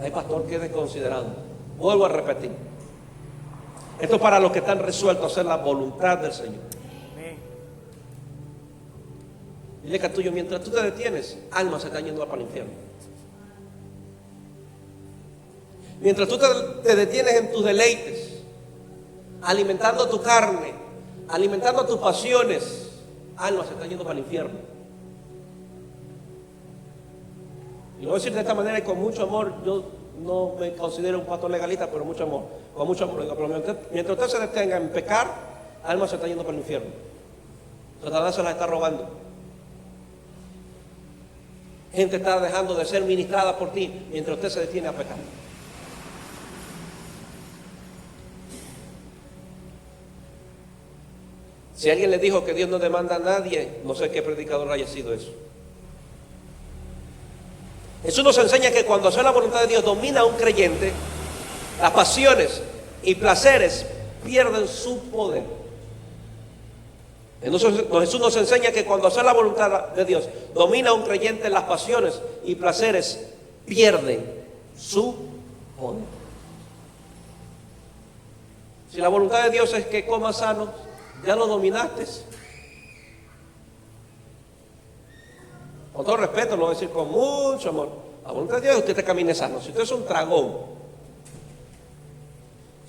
Ay, pastor, qué desconsiderado. Vuelvo a repetir. Esto es para los que están resueltos a hacer la voluntad del Señor. Dile que a tuyo, mientras tú te detienes, almas se están yendo para el infierno. Mientras tú te detienes en tus deleites, alimentando tu carne, alimentando tus pasiones, almas se están yendo para el infierno. Y lo voy a decir de esta manera y con mucho amor. Yo no me considero un pastor legalista, pero mucho amor, con mucho amor. Pero mientras usted se detenga en pecar, almas se están yendo para el infierno. Satanás se las está robando. Gente está dejando de ser ministrada por ti mientras usted se detiene a pecar. Si alguien le dijo que Dios no demanda a nadie, no sé qué predicador haya sido eso. Jesús nos enseña que cuando hace la voluntad de Dios domina a un creyente, las pasiones y placeres pierden su poder. Entonces Jesús nos enseña que cuando hace la voluntad de Dios domina a un creyente, las pasiones y placeres pierden su poder. Si la voluntad de Dios es que comas sano, ya lo dominaste. Con todo respeto, lo voy a decir con mucho amor. La voluntad de Dios es que usted te camine sano. Si usted es un tragón,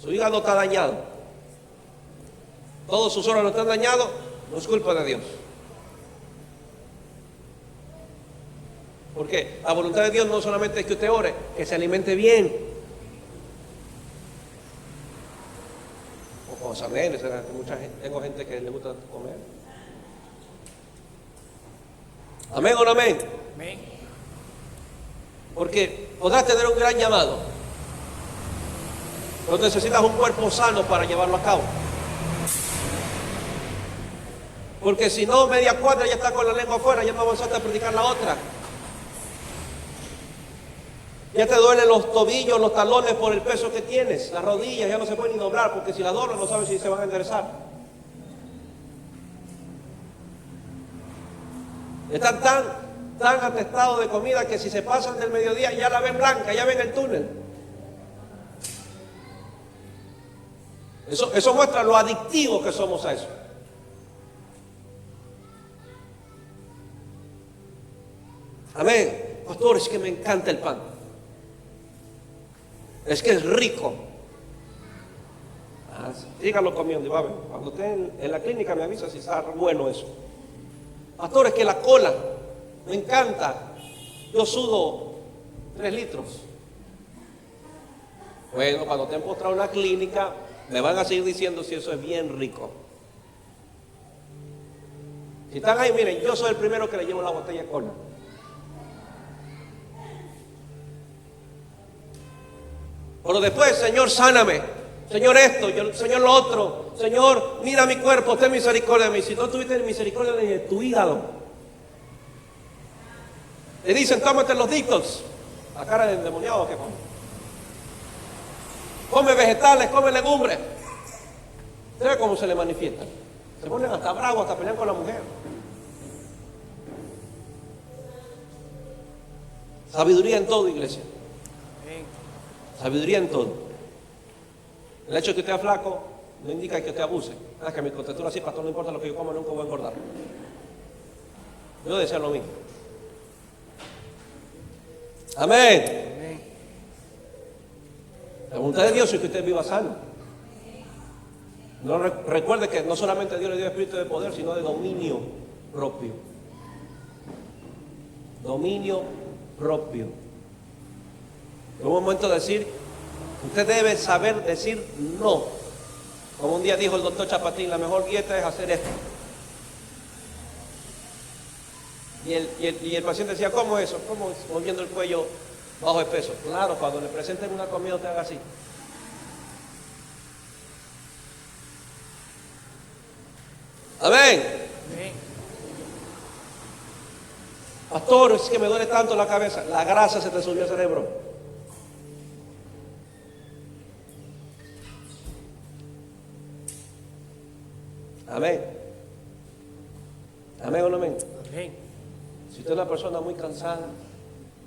su hígado está dañado, todos sus órganos están dañados, no es culpa de Dios. Porque la voluntad de Dios no solamente es que usted ore, que se alimente bien. O con sameres, tengo gente que le gusta comer. Amén o no amén. Amén. Porque podrás tener un gran llamado, pero necesitas un cuerpo sano para llevarlo a cabo. Porque si no, media cuadra ya está con la lengua afuera, ya no avanzaste a predicar la otra. Ya te duelen los tobillos, los talones por el peso que tienes, las rodillas ya no se pueden ni doblar, porque si las doblas no sabes si se van a enderezar. Están tan atestados de comida que si se pasan del mediodía ya la ven blanca, ya ven el túnel. Eso muestra lo adictivos que somos a eso. Amén. Pastor, es que me encanta el pan. Es que es rico. Síganlo comiendo y va a ver. Cuando esté en la clínica me avisa si está bueno eso. Pastor, es que la cola me encanta. Yo sudo 3 litros. Bueno, cuando te han postrado en la clínica, me van a seguir diciendo si eso es bien rico. Si están ahí, miren, yo soy el primero que le llevo la botella de cola. Pero después, Señor, sáname. Señor, esto, Señor, lo otro. Señor, mira mi cuerpo, ten misericordia de mí. Si no tuviste misericordia de tu hígado, le dicen, tómate los dictos. La cara del endemoniado que come. Come vegetales, come legumbres. ¿Usted ve cómo se le manifiesta? Se ponen hasta bravos, hasta pelean con la mujer. Sabiduría en todo, iglesia. Sabiduría en todo. El hecho de que usted es flaco no indica que usted abuse. Es que mi contextura así, pastor, no importa lo que yo coma, nunca voy a engordar. Yo decía lo mismo. Amén. La voluntad de Dios es que usted viva sano. No recuerde que no solamente Dios le dio espíritu de poder, sino de dominio propio. Dominio propio. En un momento de decir, usted debe saber decir no. Como un día dijo el doctor Chapatín, la mejor dieta es hacer esto. Y el paciente decía, ¿cómo es eso? ¿Cómo es? Moviendo el cuello bajo de peso. Claro, cuando le presenten una comida usted haga así. Amén. Amén. Pastor, es que me duele tanto la cabeza. La grasa se te subió al cerebro. Amén. Amén o no amén. Amén. Si usted es una persona muy cansada,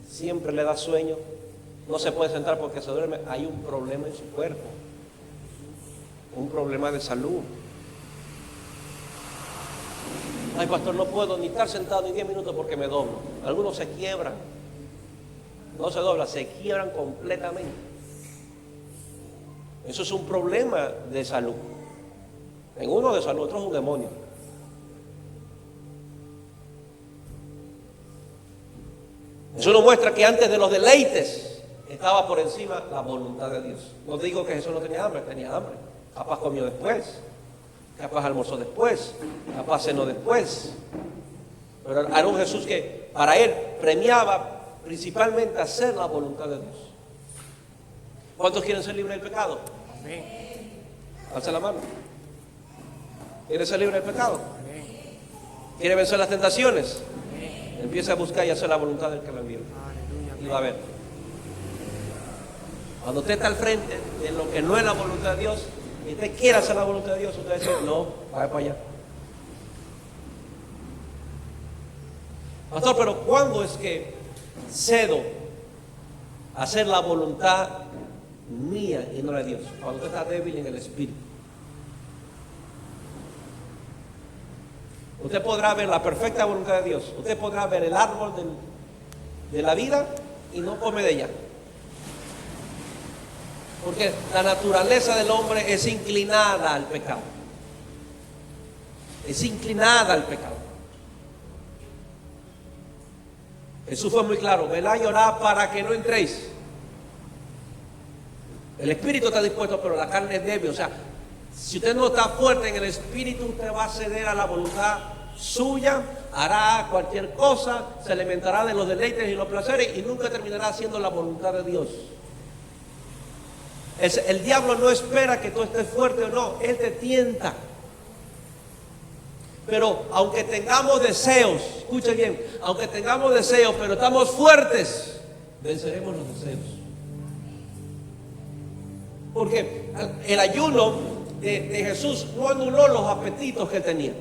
siempre le da sueño, no se puede sentar porque se duerme, hay un problema en su cuerpo, un problema de salud. Ay, pastor, no puedo ni estar sentado ni 10 minutos porque me doblo. Algunos se quiebran, no se doblan, se quiebran completamente. Eso es un problema de salud. En uno de salud, otro es un demonio. Eso nos muestra que antes de los deleites estaba por encima la voluntad de Dios. No digo que Jesús no tenía hambre, tenía hambre. Capaz comió después, capaz almorzó después, capaz cenó después. Pero era un Jesús que para él premiaba principalmente hacer la voluntad de Dios. ¿Cuántos quieren ser libres del pecado? Amén. Alza la mano. ¿Quiere ser libre del pecado? Amén. ¿Quiere vencer las tentaciones? Amén. Empieza a buscar y hacer la voluntad del que lo envió. Aleluya. Y va a ver. Cuando usted está al frente de lo que no es la voluntad de Dios, y usted quiere hacer la voluntad de Dios, usted dice, no, vaya para allá. Pastor, pero ¿cuándo es que cedo a hacer la voluntad mía y no la de Dios? Cuando usted está débil en el espíritu. Usted podrá ver la perfecta voluntad de Dios. Usted podrá ver el árbol de la vida y no come de ella. Porque la naturaleza del hombre es inclinada al pecado. Es inclinada al pecado. Jesús fue muy claro: velad y orad para que no entréis. El espíritu está dispuesto, pero la carne es débil. O sea, si usted no está fuerte en el espíritu, usted va a ceder a la voluntad suya, hará cualquier cosa, se alimentará de los deleites y los placeres y nunca terminará haciendo la voluntad de Dios. El diablo no espera que tú estés fuerte o no, él te tienta. Pero aunque tengamos deseos, escuche bien, aunque tengamos deseos, pero estamos fuertes, venceremos los deseos. Porque el ayuno de Jesús no anuló los apetitos que él tenía.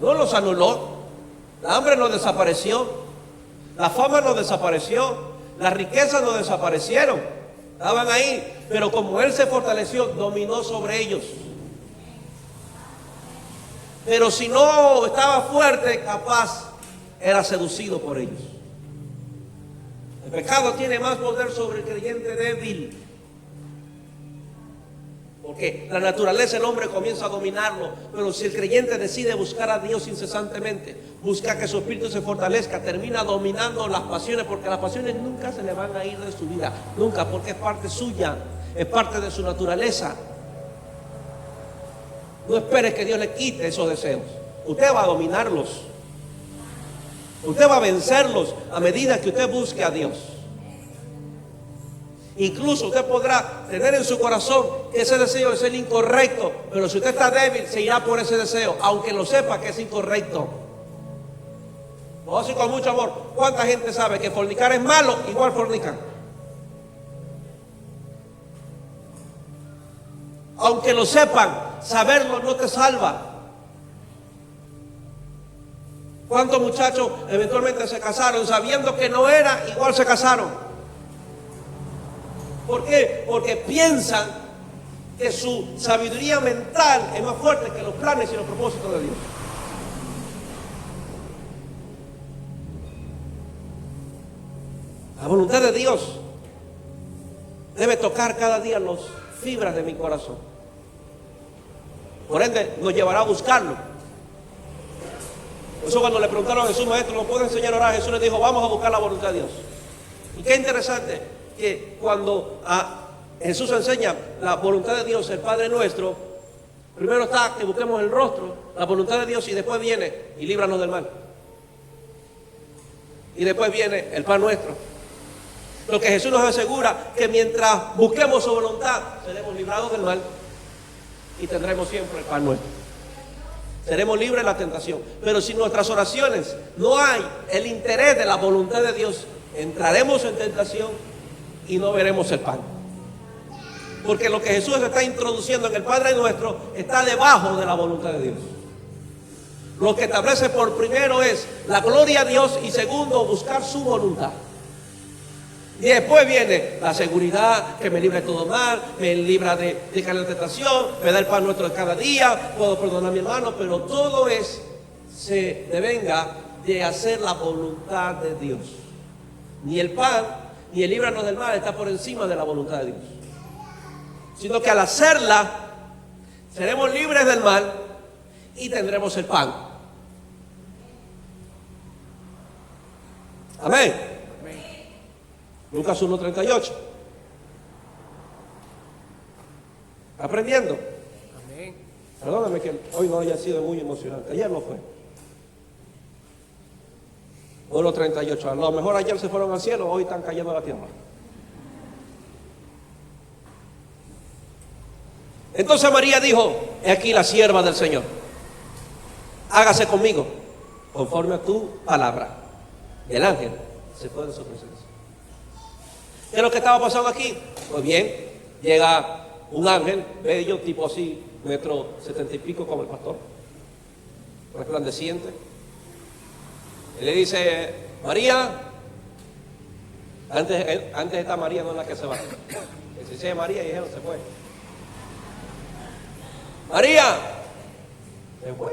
No los anuló. La hambre no desapareció. La fama no desapareció. Las riquezas no desaparecieron. Estaban ahí. Pero como él se fortaleció, dominó sobre ellos. Pero si no estaba fuerte, capaz era seducido por ellos. El pecado tiene más poder sobre el creyente débil. Porque la naturaleza del hombre comienza a dominarlo. Pero si el creyente decide buscar a Dios incesantemente, busca que su espíritu se fortalezca, termina dominando las pasiones. Porque las pasiones nunca se le van a ir de su vida. Nunca, porque es parte suya. Es parte de su naturaleza. No esperes que Dios le quite esos deseos. Usted va a dominarlos. Usted va a vencerlos a medida que usted busque a Dios. Incluso usted podrá tener en su corazón que ese deseo es el incorrecto, pero si usted está débil, se irá por ese deseo, aunque lo sepa que es incorrecto. Lo hace con mucho amor. ¿Cuánta gente sabe que fornicar es malo? Igual fornican. Aunque lo sepan, saberlo no te salva. ¿Cuántos muchachos eventualmente se casaron sabiendo que no era, igual se casaron? ¿Por qué? Porque piensan que su sabiduría mental es más fuerte que los planes y los propósitos de Dios. La voluntad de Dios debe tocar cada día las fibras de mi corazón. Por ende, nos llevará a buscarlo. Por eso cuando le preguntaron a Jesús, maestro, ¿nos puede enseñar a orar? Jesús les dijo, vamos a buscar la voluntad de Dios. Y qué interesante que cuando Jesús enseña la voluntad de Dios, el Padre nuestro, primero está que busquemos el rostro, la voluntad de Dios, y después viene y líbranos del mal. Y después viene el pan nuestro. Lo que Jesús nos asegura que mientras busquemos su voluntad, seremos librados del mal y tendremos siempre el pan nuestro. Seremos libres de la tentación. Pero si en nuestras oraciones no hay el interés de la voluntad de Dios, entraremos en tentación y no veremos el pan. Porque lo que Jesús está introduciendo en el Padre nuestro está debajo de la voluntad de Dios. Lo que establece por primero es la gloria a Dios y segundo, buscar su voluntad. Y después viene la seguridad que me libra de todo mal, me libra de caer en la tentación, me da el pan nuestro de cada día, puedo perdonar a mi hermano, pero todo se devenga de hacer la voluntad de Dios. Ni el pan, ni el líbranos del mal está por encima de la voluntad de Dios. Sino que al hacerla, seremos libres del mal y tendremos el pan. Amén. Lucas 1:38. ¿Está aprendiendo? Amén. Perdóname que hoy no haya sido muy emocionante. Ayer no fue. 1:38. A lo mejor ayer se fueron al cielo, hoy están cayendo a la tierra. Entonces María dijo: he aquí la sierva del Señor, hágase conmigo conforme a tu palabra. Y el ángel se fue de su presencia. ¿Qué es lo que estaba pasando aquí? Pues bien, llega un ángel bello, tipo así, 1,70 y pico, como el pastor, resplandeciente. Y le dice: María. Antes está María, no es la que se va. Que se dice María y dijeron: se fue. María, se fue.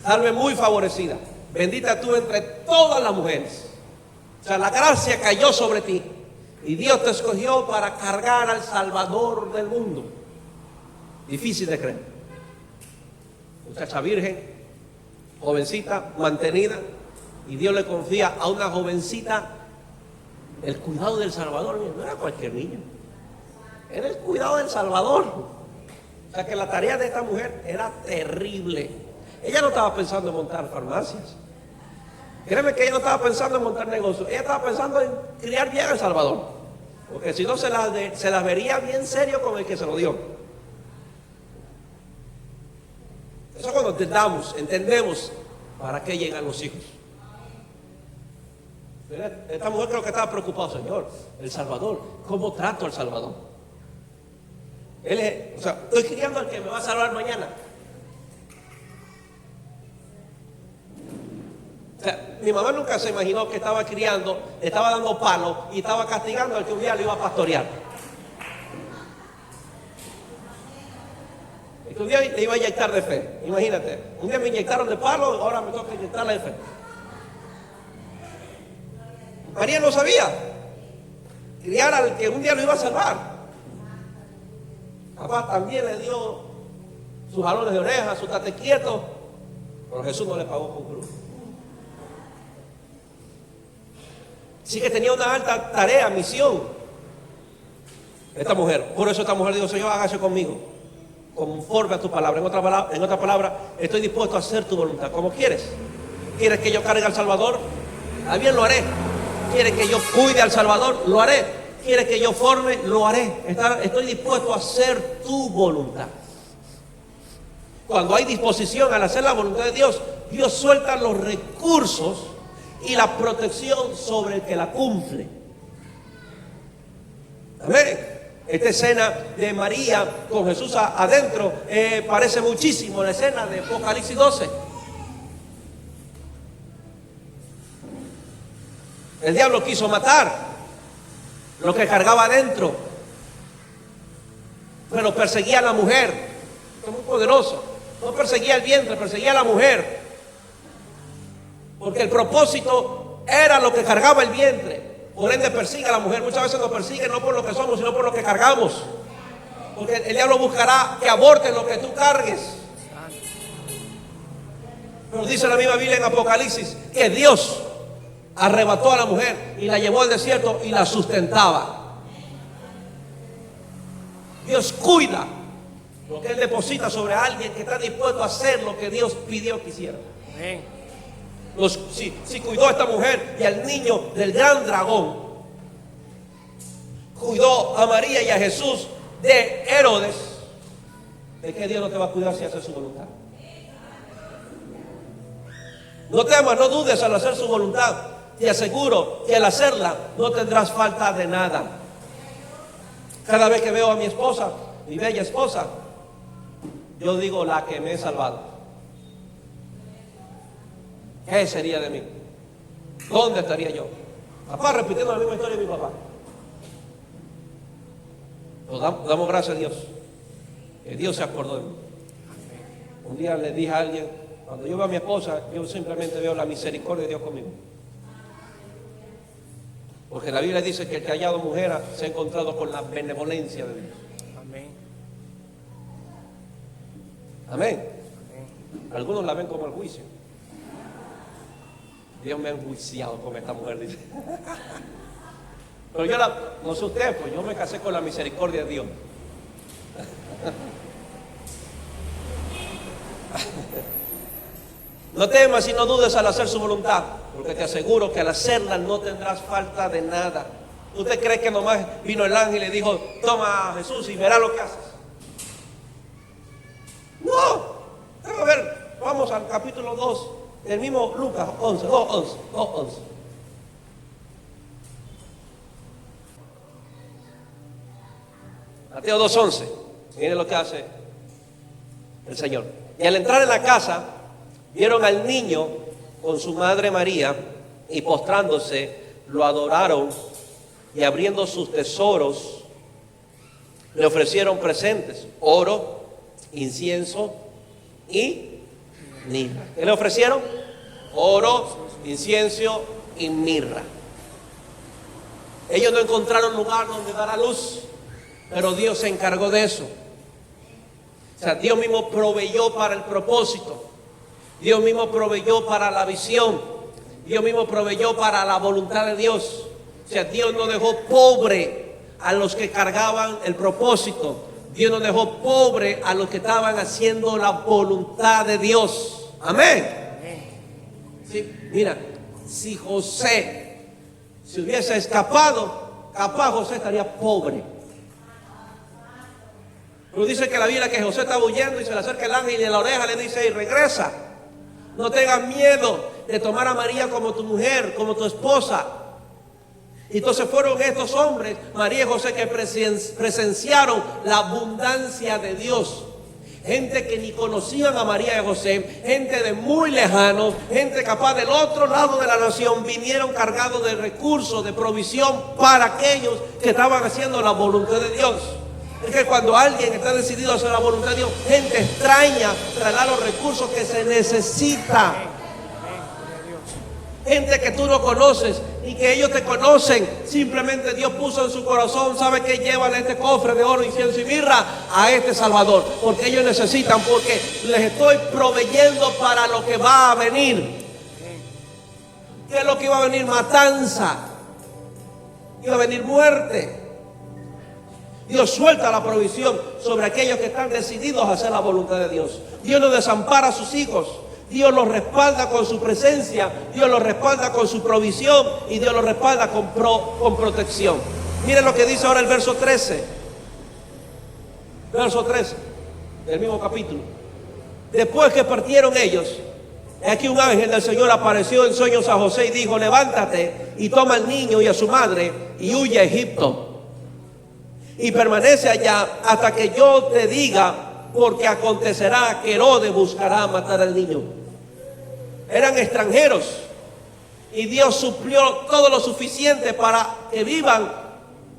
Salve muy favorecida, bendita tú entre todas las mujeres. O sea, la gracia cayó sobre ti y Dios te escogió para cargar al Salvador del mundo. Difícil de creer. Muchacha virgen, jovencita, mantenida, y Dios le confía a una jovencita el cuidado del Salvador. No era cualquier niño, era el cuidado del Salvador. O sea que la tarea de esta mujer era terrible. Ella no estaba pensando en montar farmacias. Créeme que ella no estaba pensando en montar negocios. Ella estaba pensando en criar bien al Salvador, porque si no se las vería bien serio con el que se lo dio. Eso cuando entendemos para qué llegan los hijos. Esta mujer creo que estaba preocupada: Señor, el Salvador, ¿cómo trato al Salvador? Estoy criando al que me va a salvar mañana. O sea, mi mamá nunca se imaginó que estaba criando, le estaba dando palos y estaba castigando al que un día le iba a pastorear. Y que un día le iba a inyectar de fe. Imagínate, un día me inyectaron de palo, ahora me toca inyectarle de fe. María no sabía criar al que un día lo iba a salvar. Papá también le dio sus jalones de oreja, su tate quieto, pero Jesús no le pagó con cruz. Sí que tenía una alta tarea, misión, esta mujer. Por eso esta mujer dijo: Señor, hágase conmigo conforme a tu palabra. En otra palabra, estoy dispuesto a hacer tu voluntad. ¿Cómo quieres? ¿Quieres que yo cargue al Salvador? Ah, bien, lo haré. ¿Quieres que yo cuide al Salvador? Lo haré. ¿Quieres que yo forme? Lo haré. Estoy dispuesto a hacer tu voluntad. Cuando hay disposición al hacer la voluntad de Dios, Dios suelta los recursos y la protección sobre el que la cumple. Amén. Esta escena de María con Jesús adentro parece muchísimo la escena de Apocalipsis 12. El diablo quiso matar lo que cargaba adentro, pero perseguía a la mujer. Esto es muy poderoso. No perseguía el vientre, perseguía a la mujer, porque el propósito era lo que cargaba el vientre. Por ende persigue a la mujer. Muchas veces nos persigue no por lo que somos, sino por lo que cargamos, porque el diablo buscará que aborte lo que tú cargues. Pero dice la misma Biblia en Apocalipsis que Dios arrebató a la mujer y la llevó al desierto y la sustentaba. Dios cuida lo que Él deposita sobre alguien que está dispuesto a hacer lo que Dios pidió que hiciera. Amén. Si cuidó a esta mujer y al niño del gran dragón, cuidó a María y a Jesús de Herodes, ¿de qué Dios no te va a cuidar si haces su voluntad? No temas, no dudes al hacer su voluntad. Te aseguro que al hacerla no tendrás falta de nada. Cada vez que veo a mi esposa, mi bella esposa, yo digo: la que me he salvado. ¿Qué sería de mí? ¿Dónde estaría yo? Papá, repitiendo la misma historia de mi papá. Nos damos gracias a Dios, que Dios se acordó de mí. Un día le dije a alguien: cuando yo veo a mi esposa, yo simplemente veo la misericordia de Dios conmigo. Porque la Biblia dice que el que ha hallado mujer se ha encontrado con la benevolencia de Dios. Amén. Amén. Algunos la ven como el juicio. Dios me ha enjuiciado con esta mujer, dice. Pero yo no sé usted, pues yo me casé con la misericordia de Dios. No temas y no dudes al hacer su voluntad, porque te aseguro que al hacerla no tendrás falta de nada. ¿Usted cree que nomás vino el ángel y le dijo, toma Jesús y verá lo que haces? No. A ver, vamos al capítulo 2 del mismo Lucas 11, 2:11. Mateo 2:11. Miren lo que hace el Señor. Y al entrar en la casa, vieron al niño con su madre María, y postrándose, lo adoraron, y abriendo sus tesoros, le ofrecieron presentes: oro, incienso y mirra. ¿Qué le ofrecieron? Oro, incienso y mirra. Ellos no encontraron lugar donde dar a luz, pero Dios se encargó de eso. O sea, Dios mismo proveyó para el propósito. Dios mismo proveyó para la visión. Dios mismo proveyó para la voluntad de Dios. O sea, Dios no dejó pobre a los que cargaban el propósito. Dios no dejó pobre a los que estaban haciendo la voluntad de Dios. Amén. Sí, mira, si José se hubiese escapado, capaz José estaría pobre. Pero dice que la Biblia que José estaba huyendo y se le acerca el ángel y en la oreja le dice: y regresa. No tengas miedo de tomar a María como tu mujer, como tu esposa. Y entonces fueron estos hombres, María y José, que presenciaron la abundancia de Dios. Gente que ni conocían a María y José, gente de muy lejanos, gente capaz del otro lado de la nación, vinieron cargados de recursos, de provisión para aquellos que estaban haciendo la voluntad de Dios. Es que cuando alguien está decidido a hacer la voluntad de Dios, gente extraña traerá los recursos que se necesita. Gente que tú no conoces y que ellos te conocen, simplemente Dios puso en su corazón: ¿sabe qué? Llévale este cofre de oro, incienso y mirra a este Salvador, porque ellos necesitan, porque les estoy proveyendo para lo que va a venir. ¿Qué es lo que iba a venir? Matanza, iba a venir muerte. Dios suelta la provisión sobre aquellos que están decididos a hacer la voluntad de Dios. Dios no desampara a sus hijos. Dios los respalda con su presencia, Dios los respalda con su provisión y Dios los respalda con protección. Miren lo que dice ahora el verso 13. Verso 13 del mismo capítulo. Después que partieron ellos, aquí un ángel del Señor apareció en sueños a José y dijo: levántate y toma al niño y a su madre y huye a Egipto. Y permanece allá hasta que yo te diga, porque acontecerá que Herodes buscará matar al niño. Eran extranjeros y Dios suplió todo lo suficiente para que vivan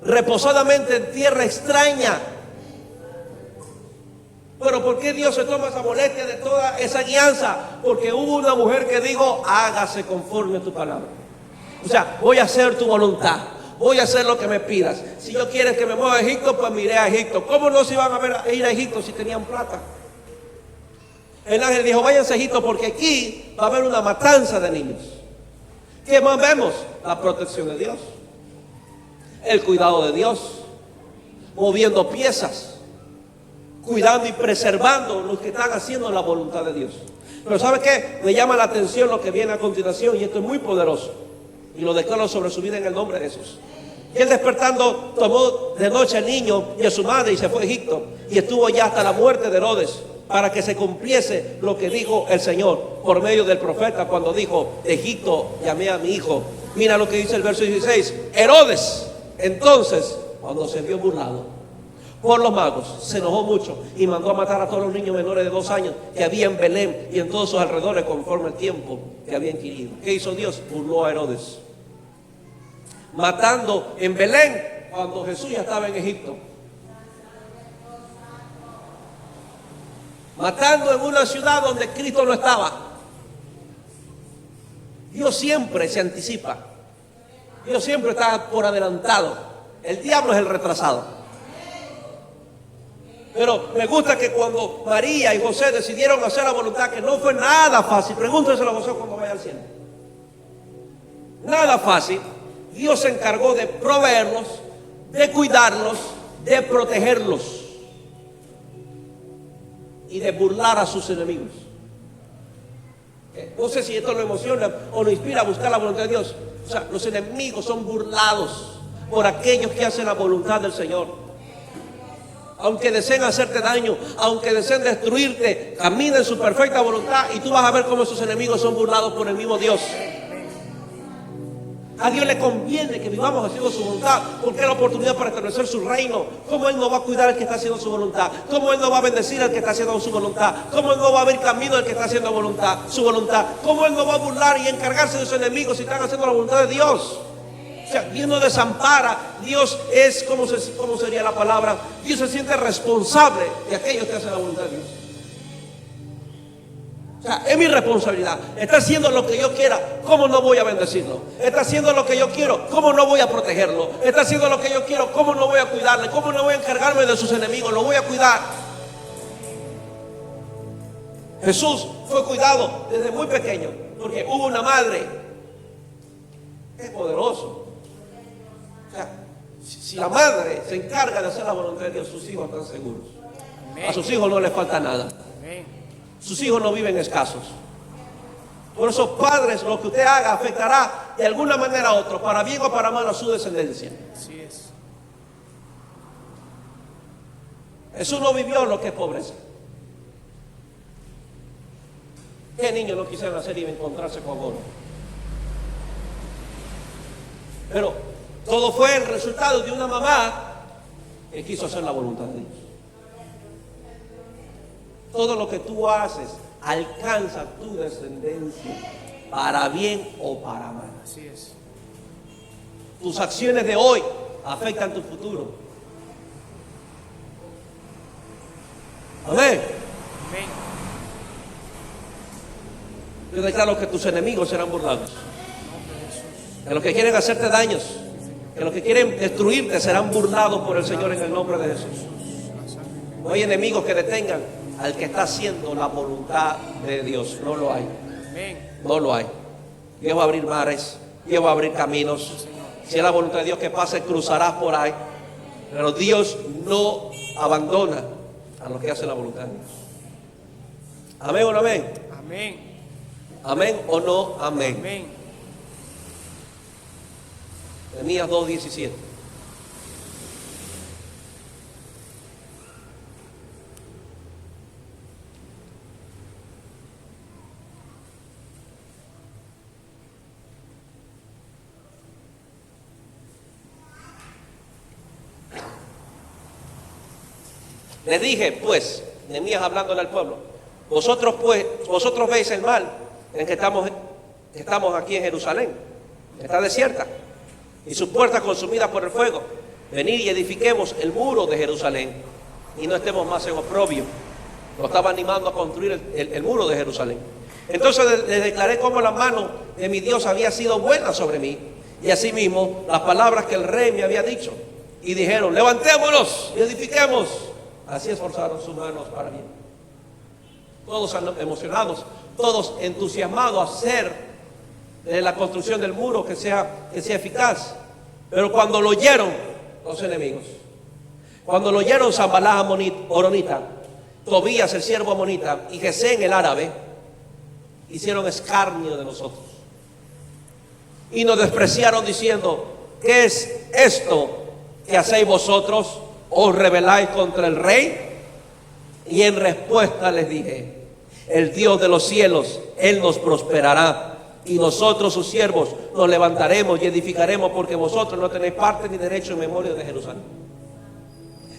reposadamente en tierra extraña. Pero ¿por qué Dios se toma esa molestia de toda esa guianza? Porque hubo una mujer que dijo: hágase conforme a tu palabra. O sea, voy a hacer tu voluntad. Voy a hacer lo que me pidas. Si yo quieres que me mueva a Egipto, pues me iré a Egipto. ¿Cómo no se iban a ir a Egipto si tenían plata? El ángel dijo: váyanse a Egipto, porque aquí va a haber una matanza de niños. ¿Qué más vemos? La protección de Dios, el cuidado de Dios, moviendo piezas, cuidando y preservando los que están haciendo la voluntad de Dios. Pero ¿sabe qué? Me llama la atención lo que viene a continuación, y esto es muy poderoso. Y lo declaro sobre su vida en el nombre de Jesús. Y él, despertando, tomó de noche al niño y a su madre y se fue a Egipto. Y estuvo ya hasta la muerte de Herodes, para que se cumpliese lo que dijo el Señor por medio del profeta, cuando dijo: de Egipto llamé a mi hijo. Mira lo que dice el verso 16. Herodes, entonces, cuando se vio burlado por los magos, se enojó mucho y mandó a matar a todos los niños menores de 2 años que había en Belén y en todos sus alrededores, conforme al tiempo que había inquirido. ¿Qué hizo Dios? Burló a Herodes, matando en Belén cuando Jesús ya estaba en Egipto, matando en una ciudad donde Cristo no estaba. Dios siempre se anticipa. Dios siempre está por adelantado. El diablo es el retrasado. Pero me gusta que cuando María y José decidieron hacer la voluntad, que no fue nada fácil. Pregúnteselo a José cuando vaya al cielo. Nada fácil. Dios se encargó de proveerlos, de cuidarlos, de protegerlos y de burlar a sus enemigos. No sé si esto lo emociona o lo inspira a buscar la voluntad de Dios. O sea, los enemigos son burlados por aquellos que hacen la voluntad del Señor. Aunque deseen hacerte daño, aunque deseen destruirte, camina en su perfecta voluntad y tú vas a ver cómo esos enemigos son burlados por el mismo Dios. A Dios le conviene que vivamos haciendo su voluntad, porque es la oportunidad para establecer su reino. ¿Cómo Él no va a cuidar al que está haciendo su voluntad? ¿Cómo Él no va a bendecir al que está haciendo su voluntad? ¿Cómo Él no va a abrir camino al que está haciendo su voluntad? ¿Cómo Él no va a burlar y encargarse de sus enemigos si están haciendo la voluntad de Dios? O sea, Dios no desampara. Dios es, ¿cómo sería la palabra? Dios se siente responsable de aquellos que hacen la voluntad de Dios. O sea, es mi responsabilidad. Está haciendo lo que yo quiera, ¿cómo no voy a bendecirlo? Está haciendo lo que yo quiero, ¿cómo no voy a protegerlo? Está haciendo lo que yo quiero, ¿cómo no voy a cuidarle? ¿Cómo no voy a encargarme de sus enemigos? Lo voy a cuidar. Jesús fue cuidado desde muy pequeño, porque hubo una madre. Es poderoso. O sea, si la madre se encarga de hacer la voluntad de Dios, sus hijos están seguros. A sus hijos no les falta nada. Sus hijos no viven escasos. Por eso, padres, lo que usted haga afectará de alguna manera a otro, para bien o para mal, a su descendencia. Así es. Jesús no vivió lo que es pobreza. ¿Qué niños no quisieran hacer y encontrarse con oro? Pero todo fue el resultado de una mamá que quiso hacer la voluntad de Dios. Todo lo que tú haces alcanza tu descendencia, para bien o para mal. Así es. Tus acciones de hoy afectan tu futuro. Amén. Amén. Yo declaro que tus enemigos serán burlados. Que los que quieren hacerte daños, que los que quieren destruirte serán burlados por el Señor en el nombre de Jesús. No hay enemigos que detengan al que está haciendo la voluntad de Dios. No lo hay. No lo hay. Dios va a abrir mares, Dios va a abrir caminos. Si es la voluntad de Dios que pase, cruzarás por ahí. Pero Dios no abandona a los que hacen la voluntad de Dios. Amén o no amén. Amén. Amén o no amén. Amén. Jeremías 2:17. Le dije, pues, Nehemías hablándole al pueblo, vosotros veis el mal en que estamos aquí en Jerusalén, está desierta, y sus puertas consumidas por el fuego. Venid y edifiquemos el muro de Jerusalén, y no estemos más en oprobio. Lo estaba animando a construir el muro de Jerusalén. Entonces les declaré cómo la mano de mi Dios había sido buena sobre mí, y asimismo las palabras que el rey me había dicho. Y dijeron, levantémonos y edifiquemos. Así esforzaron sus manos para bien. Todos emocionados, todos entusiasmados a hacer de la construcción del muro que sea eficaz. Pero cuando lo oyeron los enemigos, cuando lo oyeron Sanballat Horonita, Tobías el siervo amonita y Gesén el árabe, hicieron escarnio de nosotros y nos despreciaron diciendo, ¿qué es esto que hacéis vosotros? ¿Os rebeláis contra el rey? Y en respuesta les dije, el Dios de los cielos, Él nos prosperará, y nosotros sus siervos nos levantaremos y edificaremos, porque vosotros no tenéis parte ni derecho en memoria de Jerusalén.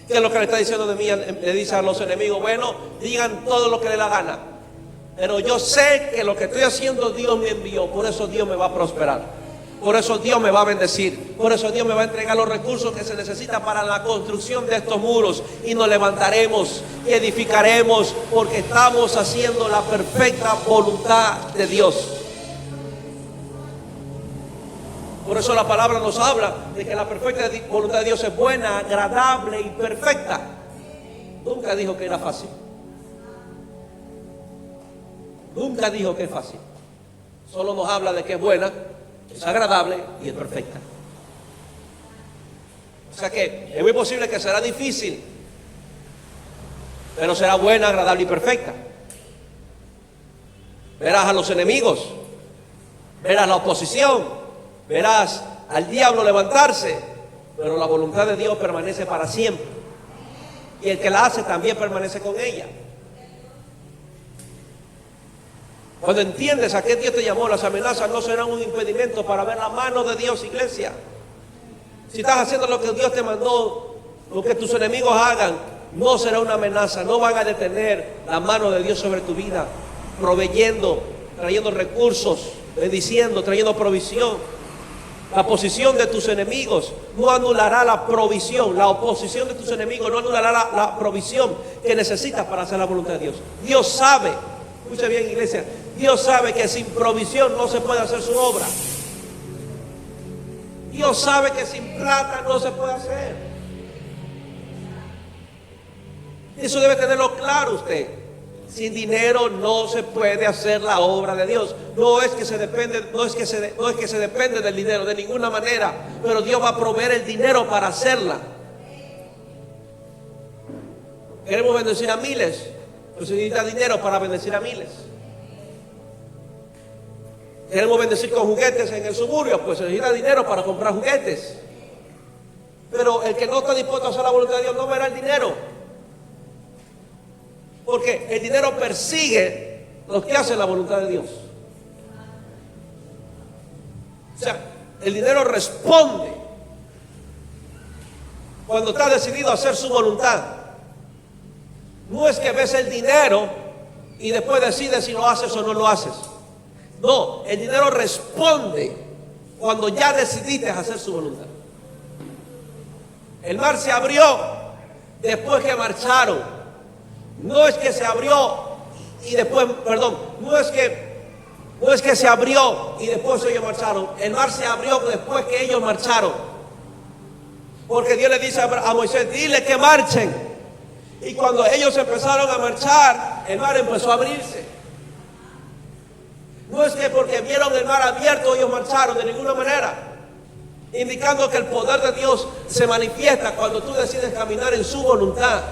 ¿Qué es lo que le está diciendo Nehemías? Le dice a los enemigos, bueno, digan todo lo que le da gana, pero yo sé que lo que estoy haciendo Dios me envió, por eso Dios me va a prosperar. Por eso Dios me va a bendecir. Por eso Dios me va a entregar los recursos que se necesitan para la construcción de estos muros. Y nos levantaremos y edificaremos, porque estamos haciendo la perfecta voluntad de Dios. Por eso la palabra nos habla de que la perfecta voluntad de Dios es buena, agradable y perfecta. Nunca dijo que era fácil. Nunca dijo que es fácil. Solo nos habla de que es buena, es agradable y es perfecta. O sea que es muy posible que será difícil, pero será buena, agradable y perfecta. verás a los enemigos, verás la oposición, verás al diablo levantarse, pero la voluntad de Dios permanece para siempre. Y el que la hace también permanece con ella. Cuando entiendes a qué Dios te llamó, las amenazas no serán un impedimento para ver la mano de Dios, iglesia. Si estás haciendo lo que Dios te mandó, lo que tus enemigos hagan, no será una amenaza. No van a detener la mano de Dios sobre tu vida, proveyendo, trayendo recursos, bendiciendo, trayendo provisión. La oposición de tus enemigos no anulará la provisión. La oposición de tus enemigos no anulará la provisión que necesitas para hacer la voluntad de Dios. Dios sabe, escucha bien, iglesia, Dios sabe que sin provisión no se puede hacer su obra. Dios sabe que sin plata no se puede hacer. Eso debe tenerlo claro usted. Sin dinero no se puede hacer la obra de Dios. No es que se depende del dinero de ninguna manera, pero Dios va a proveer el dinero para hacerla. Queremos bendecir a miles, pues se necesita dinero para bendecir a miles. Queremos bendecir con juguetes en el suburbio, pues se necesita dinero para comprar juguetes. Pero el que no está dispuesto a hacer la voluntad de Dios no verá el dinero. Porque el dinero persigue los que hacen la voluntad de Dios. O sea, el dinero responde cuando está decidido a hacer su voluntad. No es que ves el dinero y después decides si lo haces o no lo haces. No, el dinero responde cuando ya decidiste hacer su voluntad. El mar se abrió después que marcharon. No es que se abrió y después, no es que se abrió y después ellos marcharon. El mar se abrió después que ellos marcharon. Porque Dios le dice a Moisés, dile que marchen. Y cuando ellos empezaron a marchar, el mar empezó a abrirse. No es que porque vieron el mar abierto ellos marcharon, de ninguna manera. Indicando que el poder de Dios se manifiesta cuando tú decides caminar en su voluntad.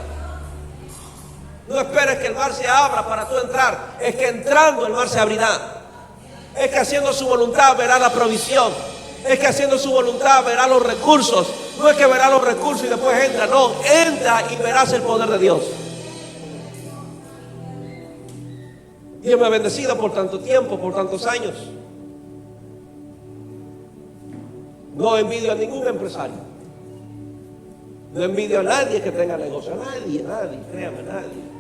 No esperes que el mar se abra para tú entrar. Es que entrando el mar se abrirá. Es que haciendo su voluntad verá la provisión. Es que haciendo su voluntad verá los recursos. No es que verá los recursos y después entra. No, entra y verás el poder de Dios. Dios me ha bendecido por tanto tiempo, por tantos años. No envidio a ningún empresario. No envidio a nadie que tenga negocio. A nadie, créame, nadie.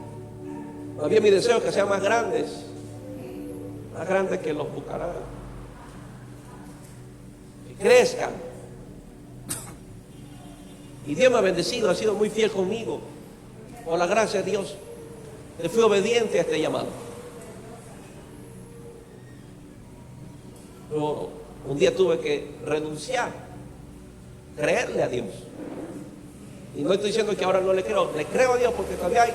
Más bien mi deseo es que sean más grandes que los Bucaram, que crezcan. Y Dios me ha bendecido, ha sido muy fiel conmigo. Por la gracia de Dios, le fui obediente a este llamado. Pero un día tuve que renunciar, creerle a Dios. Y no estoy diciendo que ahora no le creo a Dios porque todavía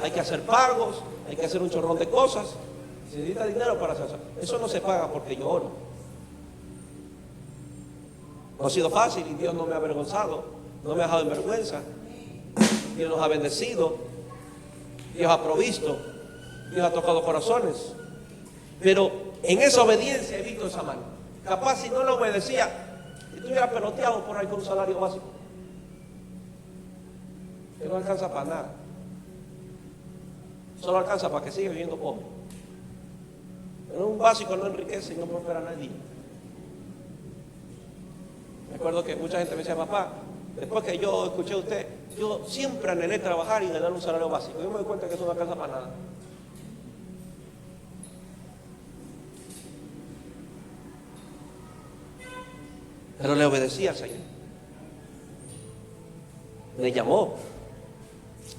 hay que hacer pagos, hay que hacer un chorrón de cosas. Se necesita dinero para hacer eso. Eso no se paga porque yo oro. No ha sido fácil y Dios no me ha avergonzado, no me ha dejado en vergüenza. Dios nos ha bendecido, Dios ha provisto, Dios ha tocado corazones. Pero en esa obediencia he visto esa mano. Capaz si no lo obedecía, si tuviera peloteado por ahí con un salario básico, que no alcanza para nada. Solo alcanza para que siga viviendo pobre. Pero un básico no enriquece y no prospera a nadie. Me acuerdo que mucha gente me decía, papá, después que yo escuché a usted, yo siempre anhelé trabajar y ganar un salario básico. Yo me doy cuenta que eso no alcanza para nada. Pero le obedecí al Señor. Me llamó.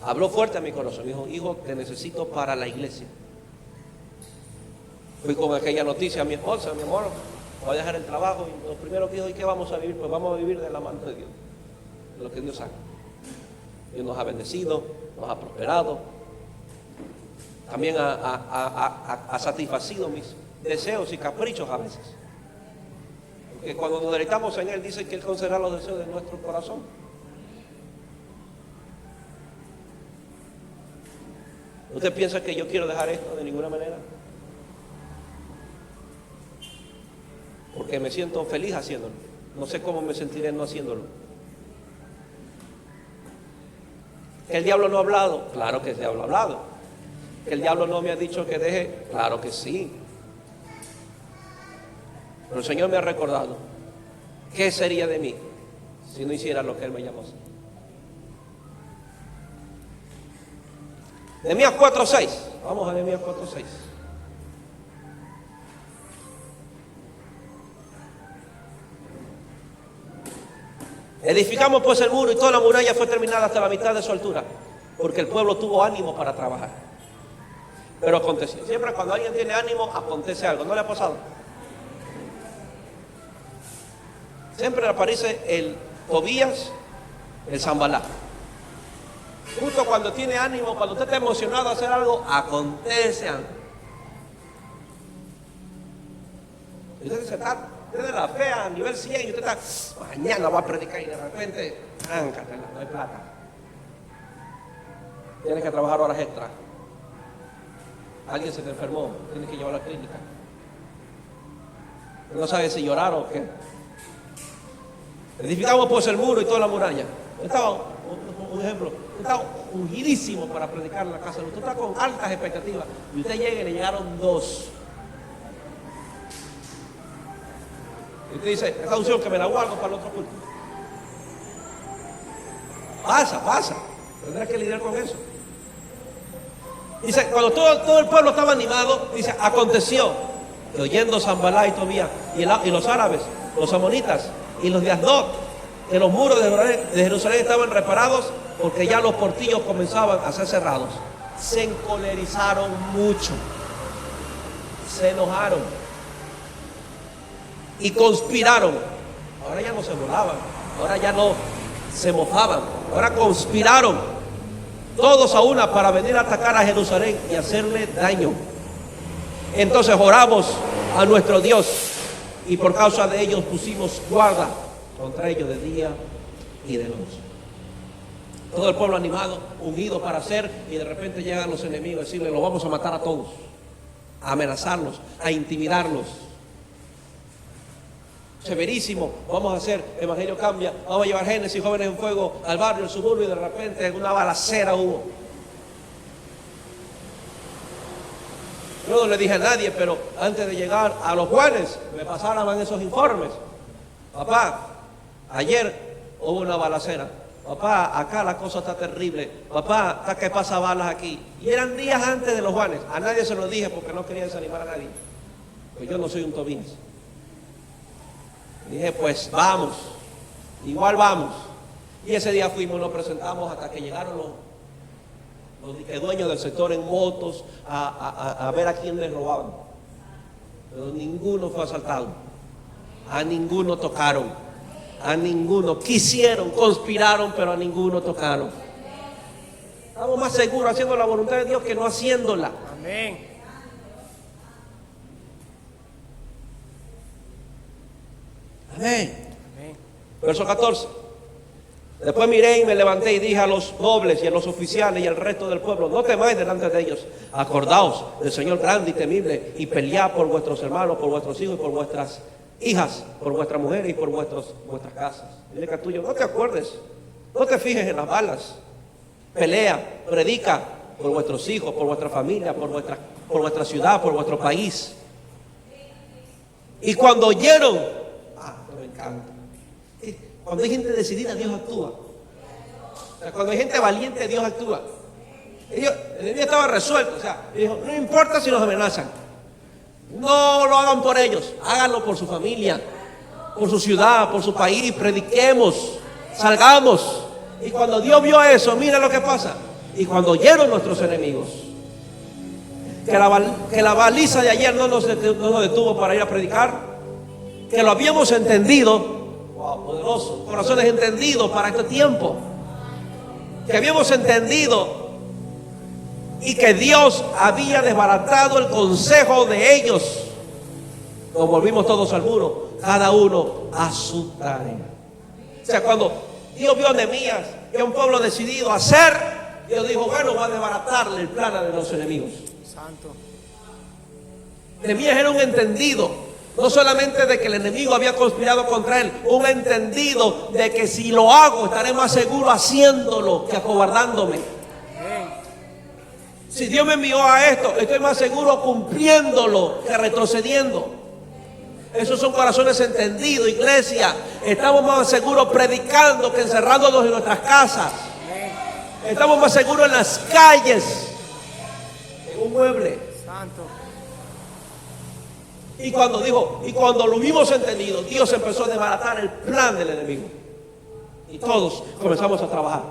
Habló fuerte a mi corazón. Dijo, hijo, te necesito para la iglesia. Fui con aquella noticia a mi esposa, mi amor, voy a dejar el trabajo. Y lo primero que dijo, ¿y qué vamos a vivir? Pues vamos a vivir de la mano de Dios, de lo que Dios haga. Dios nos ha bendecido, nos ha prosperado. También ha satisfacido mis deseos y caprichos a veces. Porque cuando nos deleitamos en Él, dice que Él concederá los deseos de nuestro corazón. ¿Usted piensa que yo quiero dejar esto de ninguna manera? porque me siento feliz haciéndolo. No sé cómo me sentiré no haciéndolo. ¿Que el diablo no ha hablado? Claro que el diablo ha hablado. ¿Que el diablo no me ha dicho que deje? Claro que sí. Pero el Señor me ha recordado, ¿qué sería de mí si no hiciera lo que Él me llamó a hacer? Nehemías 4:6. Vamos a Nehemías 4:6. Edificamos pues el muro y toda la muralla fue terminada hasta la mitad de su altura, porque el pueblo tuvo ánimo para trabajar. Pero aconteció, siempre cuando alguien tiene ánimo, acontece algo. ¿No le ha pasado? Siempre aparece el Tobías, el Zambalá. Justo cuando tiene ánimo, cuando usted está emocionado a hacer algo, acontece algo. Y usted se está, tiene la fe a nivel 100 y usted está, mañana va a predicar y de repente, áncatela, no hay plata. Tienes que trabajar horas extra. Alguien se te enfermó, tienes que llevarlo a la clínica. No sabes si llorar o qué. Edificamos pues el muro y toda la muralla. Estaba, un ejemplo, estaba ungidísimo para predicar en la casa. Usted está con altas expectativas y usted llega y le llegaron 2. Y usted dice, esta unción que me la guardo para el otro culto. Pasa. Tendrás que lidiar con eso. Dice, cuando todo el pueblo estaba animado, dice, aconteció que oyendo Zambalá y Tobías y los árabes, los amonitas y los de Asdod, que los muros de Jerusalén estaban reparados, porque ya los portillos comenzaban a ser cerrados. Se encolerizaron mucho, se enojaron y conspiraron. Ahora ya no se volaban, ahora ya no se mofaban, ahora conspiraron todos a una para venir a atacar a Jerusalén y hacerle daño. Entonces oramos a nuestro Dios y por causa de ellos pusimos guarda contra ellos de día y de noche. Todo el pueblo animado, unido para hacer, y de repente llegan los enemigos a decirle, los vamos a matar a todos, a amenazarlos, a intimidarlos. Severísimo, vamos a hacer, Evangelio Cambia, vamos a llevar Génesis, jóvenes en fuego al barrio, al suburbio, y de repente una balacera hubo. Yo no le dije a nadie, pero antes de llegar a los Juanes, me pasaban esos informes. Papá, ayer hubo una balacera. Papá, acá la cosa está terrible. Papá, está que pasa balas aquí. Y eran días antes de los Juanes. A nadie se lo dije porque no quería desanimar a nadie. Pues yo no soy un Tobías. Dije, pues vamos, igual vamos. Y ese día fuimos, nos presentamos hasta que llegaron los dueños del sector en motos a ver a quién les robaban. Pero ninguno fue asaltado, a ninguno tocaron, a ninguno quisieron, conspiraron, pero a ninguno tocaron. Estamos más seguros haciendo la voluntad de Dios que no haciéndola. Amén. Amén. Verso 14. Después miré y me levanté y dije a los nobles y a los oficiales y al resto del pueblo, no temáis delante de ellos, acordaos del Señor grande y temible, y pelead por vuestros hermanos, por vuestros hijos y por vuestras hijas, por vuestras mujeres y por vuestras casas. Dile que tuyo, no te acuerdes, no te fijes en las balas. Pelea, predica por vuestros hijos, por vuestra familia, por vuestra ciudad, por vuestro país. Y cuando oyeron, me encanta. Cuando hay gente decidida, Dios actúa. O sea, cuando hay gente valiente, Dios actúa. El enemigo estaba resuelto. O sea, dijo, no importa si nos amenazan. No lo hagan por ellos. Háganlo por su familia, por su ciudad, por su país. Prediquemos, salgamos. Y cuando Dios vio eso, mira lo que pasa. Y cuando oyeron nuestros enemigos, que la baliza de ayer no nos detuvo para ir a predicar, que lo habíamos entendido. Wow, poderoso, corazones entendidos para este tiempo, que habíamos entendido y que Dios había desbaratado el consejo de ellos. Nos volvimos todos al muro, cada uno a su tarea. O sea, cuando Dios vio a Nehemías y a un pueblo decidido a hacer, Dios dijo, bueno, va a desbaratarle el plan de los enemigos. Santo. Nehemías era un entendido No solamente de que el enemigo había conspirado contra él, un entendido de que si lo hago estaré más seguro haciéndolo que acobardándome. Si Dios me envió a esto, estoy más seguro cumpliéndolo que retrocediendo. Esos son corazones entendidos, iglesia. Estamos más seguros predicando que encerrándonos en nuestras casas. Estamos más seguros en las calles, en un mueble. Santo. Y cuando lo vimos entendido, Dios empezó a desbaratar el plan del enemigo. Y todos comenzamos a trabajar.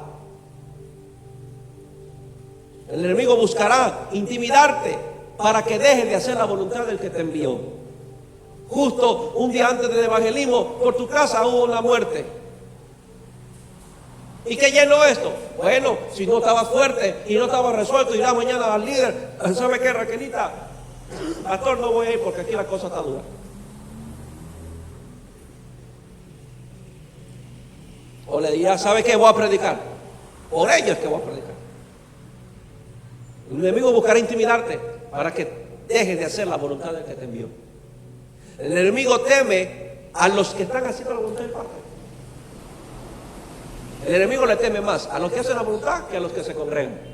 El enemigo buscará intimidarte para que dejes de hacer la voluntad del que te envió. Justo un día antes del evangelismo, por tu casa hubo una muerte. ¿Y qué llenó esto? Bueno, si no estaba fuerte y no estaba resuelto, irá mañana al líder. ¿Sabe qué, Raquelita? Pastor, no voy a ir porque aquí la cosa está dura. O le dirá, ¿sabe qué? Voy a predicar. Por ello es que voy a predicar. El enemigo buscará intimidarte para que dejes de hacer la voluntad del que te envió. El enemigo teme a los que están haciendo la voluntad del Padre. El enemigo le teme más a los que hacen la voluntad que a los que se congregan.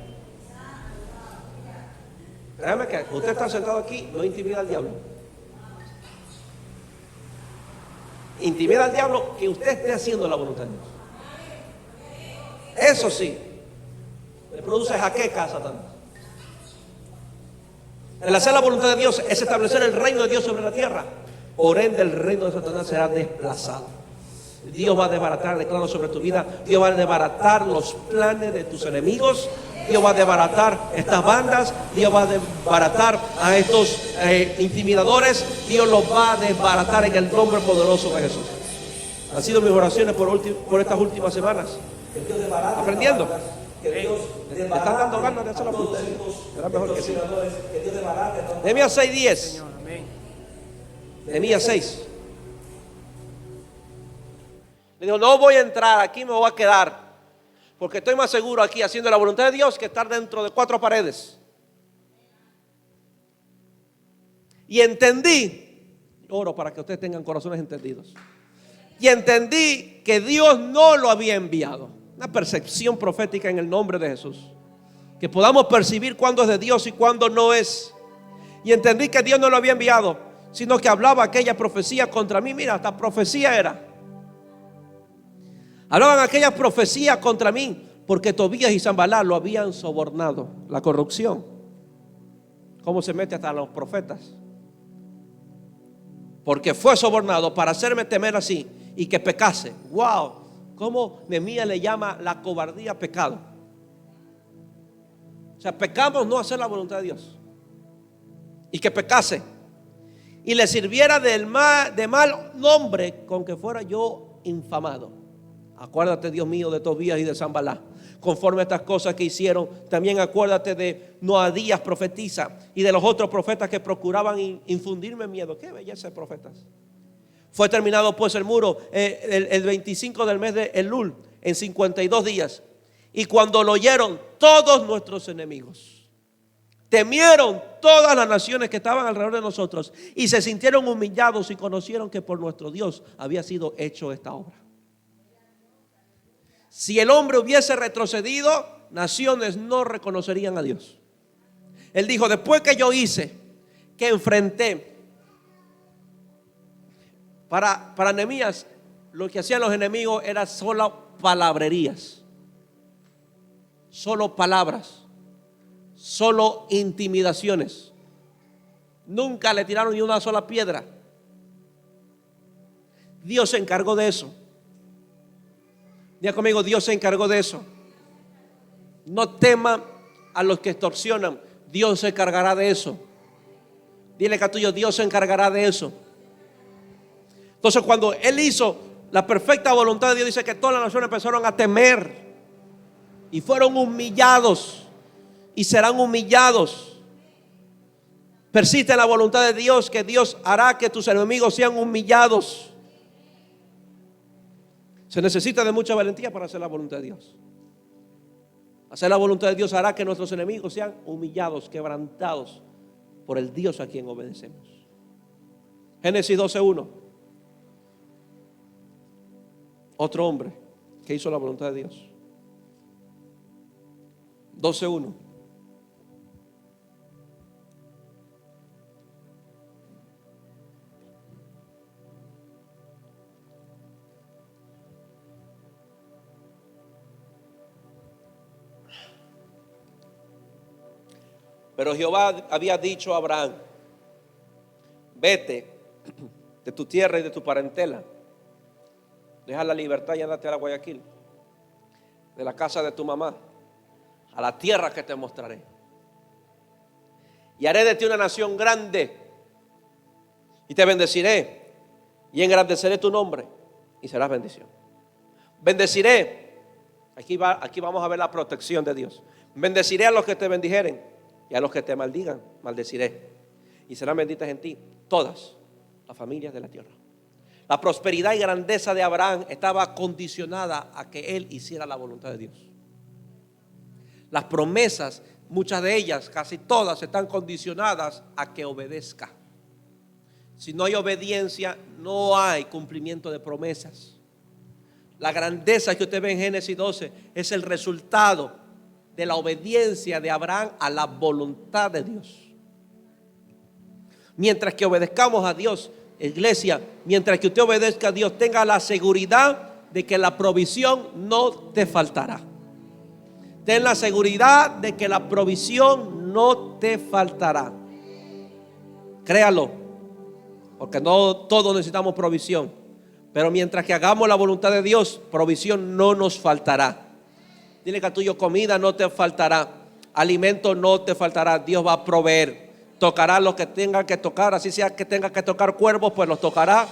Créame que usted está sentado aquí, no intimida al diablo. Intimida al diablo que usted esté haciendo la voluntad de Dios. Eso sí, le produce jaqueca a Satanás. El hacer la voluntad de Dios es establecer el reino de Dios sobre la tierra. Por ende, el reino de Satanás será desplazado. Dios va a desbaratar, declaro sobre tu vida, Dios va a desbaratar los planes de tus enemigos. Dios va a desbaratar estas bandas. Dios va a desbaratar a estos intimidadores. Dios los va a desbaratar en el nombre poderoso de Jesús. Han sido mis oraciones por estas últimas semanas. Aprendiendo. ¿Le están dando ganas de hacer la voluntad de Dios? Será mejor que sí. Nehemías 6:10. Nehemías 6. Le dijo, no voy a entrar, aquí me voy a quedar, porque estoy más seguro aquí haciendo la voluntad de Dios que estar dentro de 4 paredes. Y entendí, oro para que ustedes tengan corazones entendidos, y entendí que Dios no lo había enviado. Una percepción profética en el nombre de Jesús, que podamos percibir cuándo es de Dios y cuándo no es. Y entendí que Dios no lo había enviado, sino que hablaba aquella profecía contra mí. Mira, hasta profecía era. Hablaban aquellas profecías contra mí, porque Tobías y Sanballat lo habían sobornado. La corrupción, cómo se mete hasta los profetas, porque fue sobornado para hacerme temer así y que pecase. Wow, cómo Nehemías le llama la cobardía pecado. O sea, pecamos no hacer la voluntad de Dios, y que pecase y le sirviera de mal nombre con que fuera yo infamado. Acuérdate, Dios mío, de Tobías y de Sanballat, conforme a estas cosas que hicieron. También acuérdate de Noadías profetiza y de los otros profetas que procuraban infundirme miedo. Qué belleza de profetas. Fue terminado pues el muro el 25 del mes de Elul, en 52 días. Y cuando lo oyeron todos nuestros enemigos, temieron todas las naciones que estaban alrededor de nosotros y se sintieron humillados y conocieron que por nuestro Dios había sido hecho esta obra. Si el hombre hubiese retrocedido, naciones no reconocerían a Dios. Él dijo, después que yo hice, que enfrenté. Para Nehemías, lo que hacían los enemigos era solo palabrerías, solo palabras, solo intimidaciones. Nunca le tiraron ni una sola piedra. Dios se encargó de eso. Diga conmigo, Dios se encargó de eso. No tema a los que extorsionan. Dios se encargará de eso. Dile que a tuyo, Dios se encargará de eso. Entonces, cuando Él hizo la perfecta voluntad de Dios, dice que todas las naciones empezaron a temer y fueron humillados y serán humillados. Persiste en la voluntad de Dios, que Dios hará que tus enemigos sean humillados. Se necesita de mucha valentía para hacer la voluntad de Dios. Hacer la voluntad de Dios hará que nuestros enemigos sean humillados, quebrantados por el Dios a quien obedecemos. Génesis 12:1. Otro hombre que hizo la voluntad de Dios. 12:1. Pero Jehová había dicho a Abraham: vete de tu tierra y de tu parentela, deja la libertad y ándate a la Guayaquil, de la casa de tu mamá, a la tierra que te mostraré. Y haré de ti una nación grande, y te bendeciré, y engrandeceré tu nombre, y serás bendición. Bendeciré, aquí vamos a ver la protección de Dios. Bendeciré a los que te bendijeren, y a los que te maldigan, maldeciré. Y serán benditas en ti todas las familias de la tierra. La prosperidad y grandeza de Abraham estaba condicionada a que él hiciera la voluntad de Dios. Las promesas, muchas de ellas, casi todas, están condicionadas a que obedezca. Si no hay obediencia, no hay cumplimiento de promesas. La grandeza que usted ve en Génesis 12 es el resultado de la obediencia de Abraham a la voluntad de Dios. Mientras que obedezcamos a Dios, iglesia, mientras que usted obedezca a Dios, tenga la seguridad de que la provisión no te faltará. Ten la seguridad de que la provisión no te faltará. Créalo, porque no todos necesitamos provisión, pero mientras que hagamos la voluntad de Dios, provisión no nos faltará. Dile que a tuyo comida no te faltará, alimento no te faltará, Dios va a proveer. Tocará lo que tenga que tocar, así sea que tenga que tocar cuervos, pues los tocará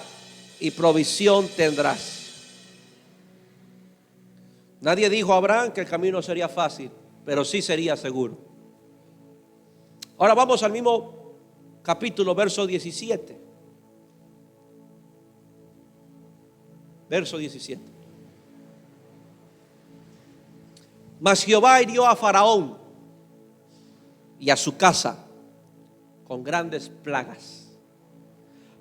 y provisión tendrás. Nadie dijo a Abraham que el camino sería fácil, pero sí sería seguro. Ahora vamos al mismo capítulo, verso 17. Verso 17. Mas Jehová hirió a Faraón y a su casa con grandes plagas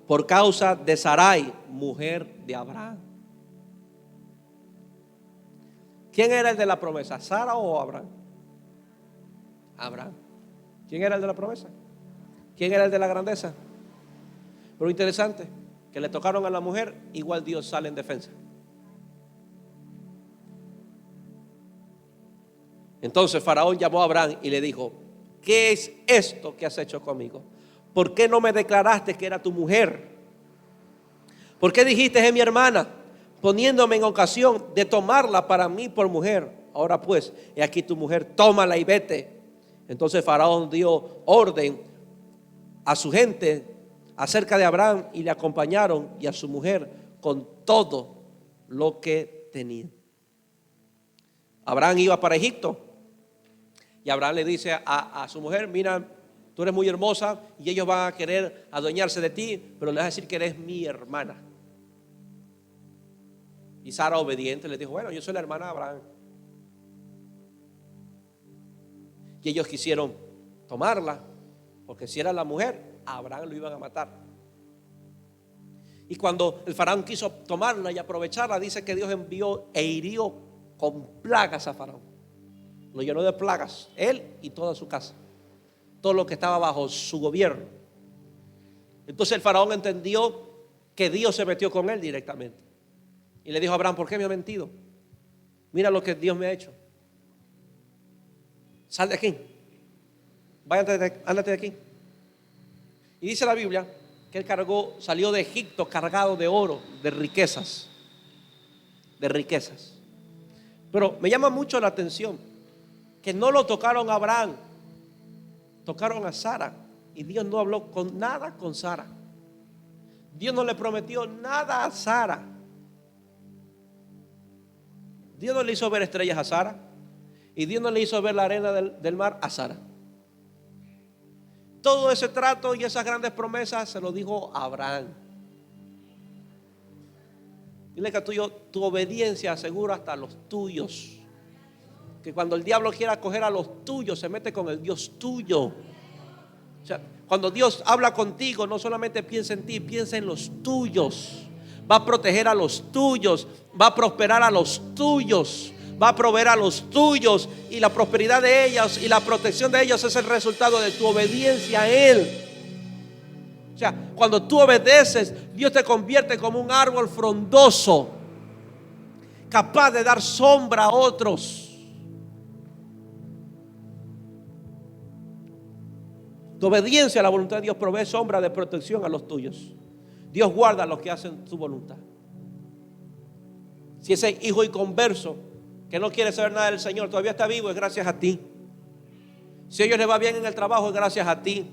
por causa de Sarai, mujer de Abraham. ¿Quién era el de la promesa? ¿Sara o Abraham? Abraham. ¿Quién era el de la promesa? ¿Quién era el de la grandeza? Pero interesante, que le tocaron a la mujer, igual Dios sale en defensa. Entonces Faraón llamó a Abraham y le dijo: ¿qué es esto que has hecho conmigo? ¿Por qué no me declaraste que era tu mujer? ¿Por qué dijiste: es mi hermana, poniéndome en ocasión de tomarla para mí por mujer? Ahora pues, he aquí tu mujer, tómala y vete. Entonces Faraón dio orden a su gente acerca de Abraham y le acompañaron y a su mujer con todo lo que tenía. Abraham iba para Egipto. Y Abraham le dice a su mujer: mira, tú eres muy hermosa y ellos van a querer adueñarse de ti, pero le vas a decir que eres mi hermana. Y Sara, obediente, le dijo: bueno, yo soy la hermana de Abraham. Y ellos quisieron tomarla, porque si era la mujer, a Abraham lo iban a matar. Y cuando el faraón quiso tomarla y aprovecharla, dice que Dios envió e hirió con plagas a Faraón. Lo llenó de plagas, él y toda su casa, todo lo que estaba bajo su gobierno. Entonces el faraón entendió que Dios se metió con él directamente y le dijo a Abraham: ¿por qué me ha mentido? Mira lo que Dios me ha hecho. Sal de aquí, ándate de aquí. Y dice la Biblia que él salió de Egipto cargado de oro, de riquezas. Pero me llama mucho la atención que no lo tocaron a Abraham, tocaron a Sara. Y Dios no habló nada con Sara. Dios no le prometió nada a Sara. Dios no le hizo ver estrellas a Sara. Y Dios no le hizo ver la arena del mar a Sara. Todo ese trato y esas grandes promesas se lo dijo a Abraham. Dile que tu obediencia asegura hasta los tuyos. Que cuando el diablo quiera coger a los tuyos, se mete con el Dios tuyo. O sea, Cuando Dios habla contigo, no solamente piensa en ti, piensa en los tuyos. Va a proteger a los tuyos, va a prosperar a los tuyos, va a proveer a los tuyos, y la prosperidad de ellos y la protección de ellos es el resultado de tu obediencia a Él. O sea, cuando tú obedeces, Dios te convierte como un árbol frondoso, capaz de dar sombra a otros. Tu obediencia a la voluntad de Dios provee sombra de protección a los tuyos. Dios guarda a los que hacen su voluntad. Si ese hijo inconverso que no quiere saber nada del Señor todavía está vivo, es gracias a ti. Si a ellos les va bien en el trabajo, es gracias a ti.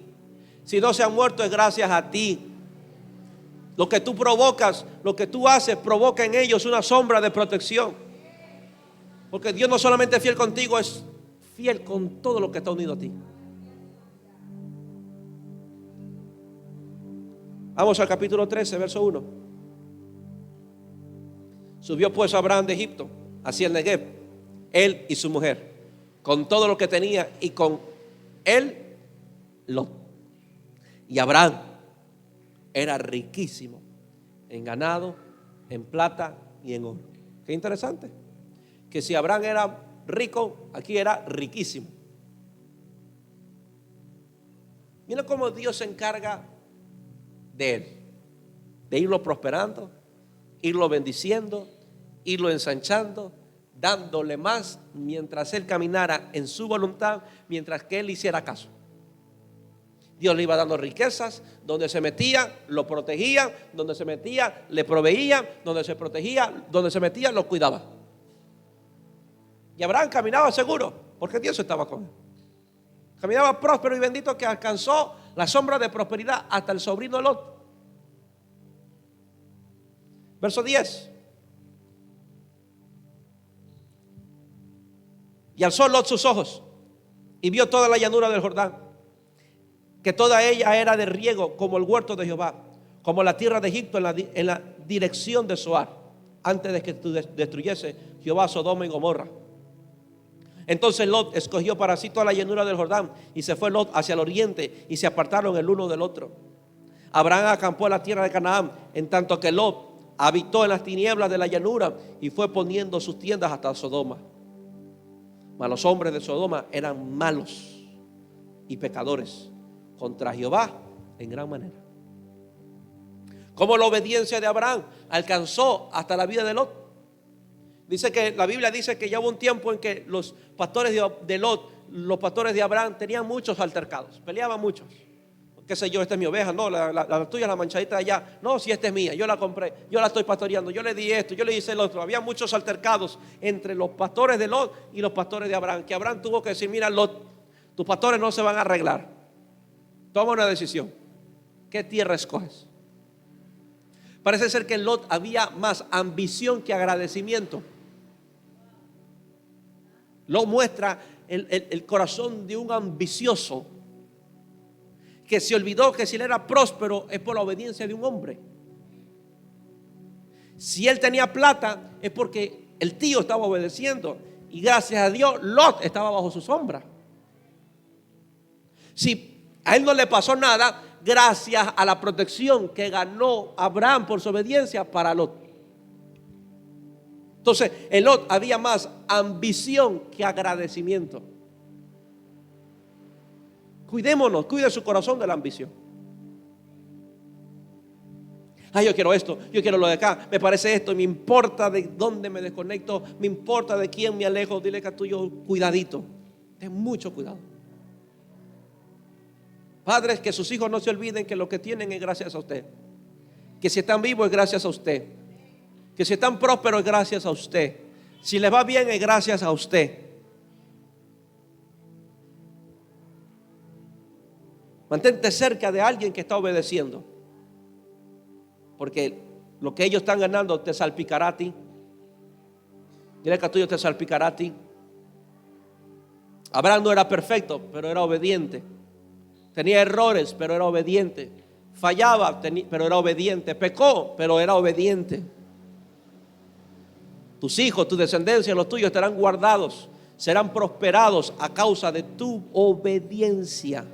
Si no se han muerto, es gracias a ti. Lo que tú provocas, lo que tú haces, provoca en ellos una sombra de protección. Porque Dios no solamente es fiel contigo, es fiel con todo lo que está unido a ti. Vamos al capítulo 13, verso 1. Subió pues Abraham de Egipto hacia el Negev, él y su mujer, con todo lo que tenía, y con él Lot. Y Abraham era riquísimo en ganado, en plata y en oro. Qué interesante, que si Abraham era rico, aquí era riquísimo. Mira cómo Dios se encarga de él, de irlo prosperando, irlo bendiciendo, irlo ensanchando, dándole más mientras él caminara en su voluntad, mientras que él hiciera caso. Dios le iba dando riquezas, donde se metía, lo protegía, donde se metía, le proveía, donde se protegía, donde se metía, lo cuidaba. Y Abraham caminaba seguro, porque Dios estaba con él. Caminaba próspero y bendito, que alcanzó la sombra de prosperidad hasta el sobrino Lot. Verso 10. Y alzó Lot sus ojos y vio toda la llanura del Jordán, que toda ella era de riego, como el huerto de Jehová, como la tierra de Egipto en la dirección de Zoar, antes de que destruyese Jehová Sodoma y Gomorra. Entonces Lot escogió para sí toda la llanura del Jordán, y se fue Lot hacia el oriente, y se apartaron el uno del otro. Abraham acampó en la tierra de Canaán, en tanto que Lot habitó en las tinieblas de la llanura, y fue poniendo sus tiendas hasta Sodoma. Mas los hombres de Sodoma eran malos y pecadores contra Jehová en gran manera. Como la obediencia de Abraham alcanzó hasta la vida de Lot. Dice que la Biblia dice que ya hubo un tiempo en que los pastores de Lot, los pastores de Abraham, tenían muchos altercados, peleaban muchos. Qué sé yo, esta es mi oveja, no, la tuya, la manchadita de allá, no, si esta es mía, yo la compré, yo la estoy pastoreando, yo le di esto, yo le hice el otro. Había muchos altercados entre los pastores de Lot y los pastores de Abraham, que Abraham tuvo que decir: mira, Lot, tus pastores no se van a arreglar, toma una decisión, ¿qué tierra escoges? Parece ser que en Lot había más ambición que agradecimiento. Lot muestra el corazón de un ambicioso, que se olvidó que si él era próspero es por la obediencia de un hombre. Si él tenía plata es porque el tío estaba obedeciendo, y gracias a Dios Lot estaba bajo su sombra. Si a él no le pasó nada, gracias a la protección que ganó Abraham por su obediencia para Lot. Entonces en Lot había más ambición que agradecimiento. Cuidémonos, cuide su corazón de la ambición. Yo quiero esto, yo quiero lo de acá, me parece esto, me importa de dónde me desconecto, me importa de quién me alejo. Dile que a tuyo, cuidadito, ten mucho cuidado. Padres, que sus hijos no se olviden que lo que tienen es gracias a usted, que si están vivos es gracias a usted, que si están prósperos es gracias a usted, si les va bien es gracias a usted. Mantente cerca de alguien que está obedeciendo, porque lo que ellos están ganando te salpicará a ti. Dile que a tuyo te salpicará a ti. Abraham no era perfecto, pero era obediente. Tenía errores, pero era obediente. Fallaba, pero era obediente. Pecó, pero era obediente. Tus hijos, tu descendencia, los tuyos estarán guardados, serán prosperados a causa de tu obediencia.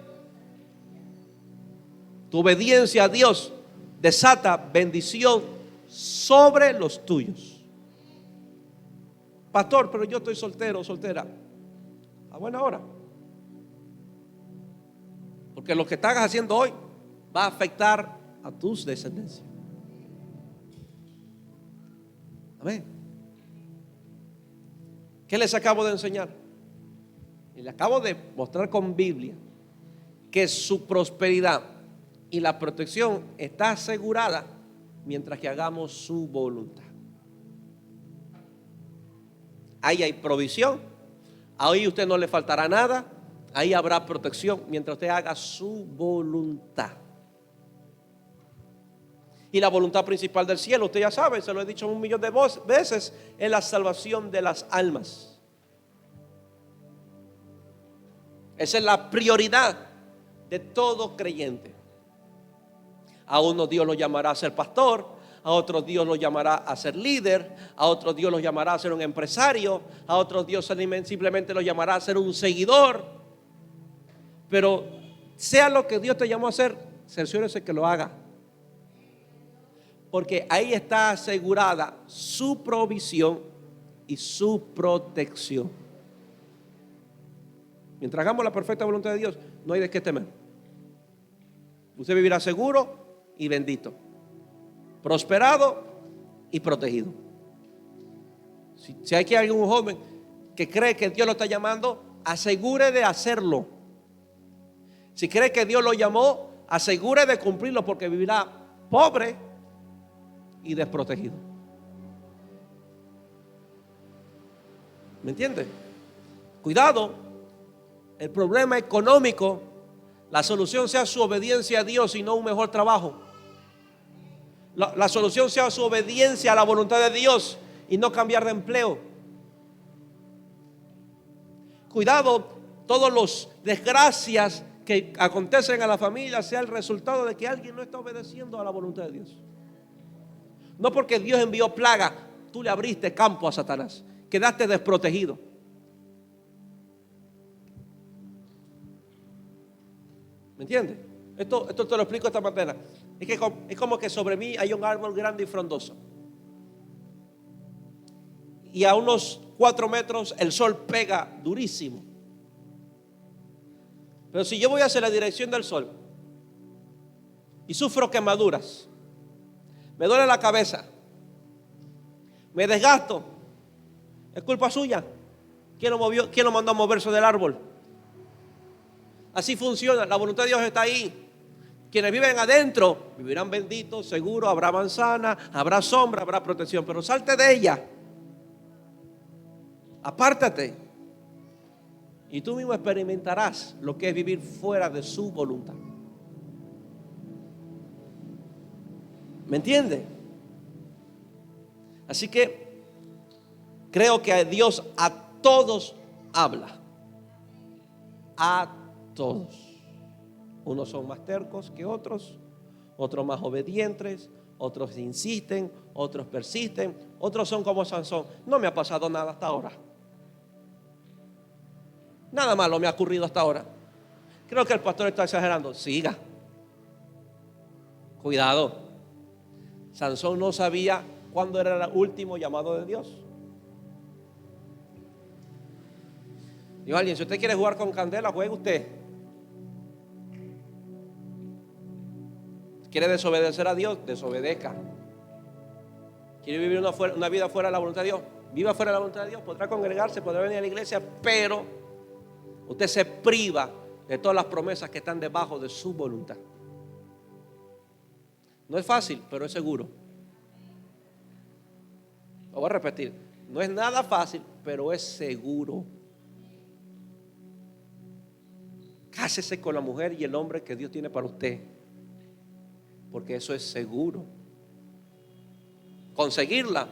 Tu obediencia a Dios desata bendición sobre los tuyos. Pastor, pero yo estoy soltero o soltera. A buena hora. Porque lo que estás haciendo hoy va a afectar a tus descendencias. Amén. ¿Qué les acabo de enseñar? Y les acabo de mostrar con Biblia que su prosperidad y la protección está asegurada mientras que hagamos su voluntad. Ahí hay provisión, ahí a usted no le faltará nada, ahí habrá protección mientras usted haga su voluntad. Y la voluntad principal del cielo, usted ya sabe, se lo he dicho 1.000.000 de veces, es la salvación de las almas. Esa es la prioridad de todo creyente. A uno Dios lo llamará a ser pastor, a otro Dios lo llamará a ser líder, a otro Dios lo llamará a ser un empresario, a otro Dios simplemente lo llamará a ser un seguidor. Pero sea lo que Dios te llamó a hacer, cerciórese que lo haga. Porque ahí está asegurada su provisión y su protección. Mientras hagamos la perfecta voluntad de Dios, no hay de qué temer. Usted vivirá seguro y bendito, prosperado y protegido. Si hay que algún joven que cree que Dios lo está llamando, asegure de hacerlo. Si cree que Dios lo llamó, asegure de cumplirlo, porque vivirá pobre y desprotegido. ¿Me entiende? Cuidado, el problema económico, la solución sea su obediencia a Dios y no un mejor trabajo. La solución sea su obediencia a la voluntad de Dios y no cambiar de empleo. Cuidado, todas las desgracias que acontecen a la familia sea el resultado de que alguien no está obedeciendo a la voluntad de Dios. No porque Dios envió plaga, tú le abriste campo a Satanás, quedaste desprotegido. ¿Me entiendes? Esto te lo explico de esta manera. Es como que sobre mí hay un árbol grande y frondoso. Y a unos 4 metros el sol pega durísimo. Pero si yo voy hacia la dirección del sol y sufro quemaduras, me duele la cabeza, me desgasto, es culpa suya. ¿Quién lo movió? ¿Quién lo mandó a moverse del árbol? Así funciona, la voluntad de Dios está ahí. Quienes viven adentro vivirán benditos, seguros, habrá manzana, habrá sombra, habrá protección, pero salte de ella, apártate y tú mismo experimentarás lo que es vivir fuera de su voluntad. ¿Me entiende? Así que creo que Dios a todos habla, a todos. Unos son más tercos que otros, otros más obedientes, otros insisten, otros persisten, otros son como Sansón. No me ha pasado nada hasta ahora. Nada malo me ha ocurrido hasta ahora. Creo que el pastor está exagerando. Siga. Cuidado. Sansón no sabía cuándo era el último llamado de Dios. Digo alguien, si usted quiere jugar con candela, juegue usted. ¿Quiere desobedecer a Dios? Desobedezca. ¿Quiere vivir una vida fuera de la voluntad de Dios? Viva fuera de la voluntad de Dios. Podrá congregarse, podrá venir a la iglesia, pero usted se priva de todas las promesas que están debajo de su voluntad. No es fácil, pero es seguro. Lo voy a repetir. No es nada fácil, pero es seguro. Cásese con la mujer y el hombre que Dios tiene para usted, porque eso es seguro. Conseguirla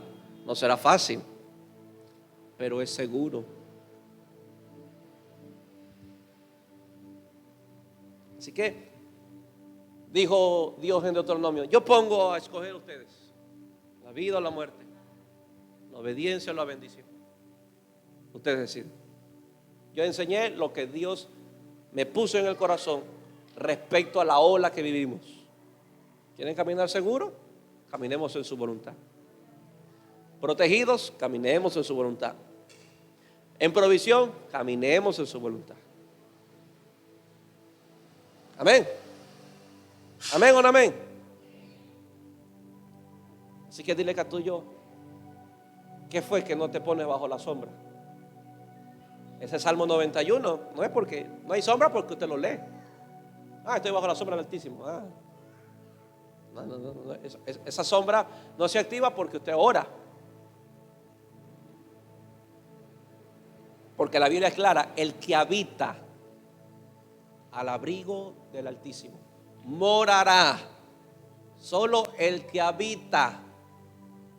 no será fácil, pero es seguro. Así que dijo Dios en Deuteronomio: yo pongo a escoger a ustedes la vida o la muerte, la obediencia o la bendición. Ustedes deciden. Yo enseñé lo que Dios me puso en el corazón respecto a la ola que vivimos. ¿Quieren caminar seguro? Caminemos en su voluntad. Protegidos, caminemos en su voluntad. En provisión, caminemos en su voluntad. Amén. Amén o no amén. Así que dile que a tuyo, ¿qué fue que no te pones bajo la sombra? Ese Salmo 91 no es porque no hay sombra, porque usted lo lee. Estoy bajo la sombra del Altísimo. No. Esa sombra no se activa porque usted ora. Porque la Biblia es clara: el que habita al abrigo del Altísimo morará. Solo el que habita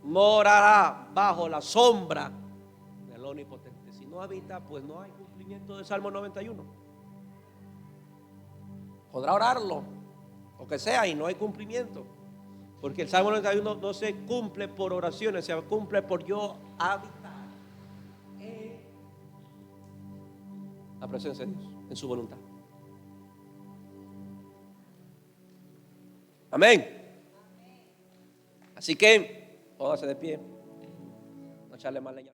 morará bajo la sombra del Omnipotente. Si no habita, pues no hay cumplimiento del Salmo 91. Podrá orarlo, lo que sea, y no hay cumplimiento. Porque el Salmo 91 no se cumple por oraciones, se cumple por yo habitar en la presencia de Dios, en su voluntad. Amén. Así que póngase de pie, no echarle más leña.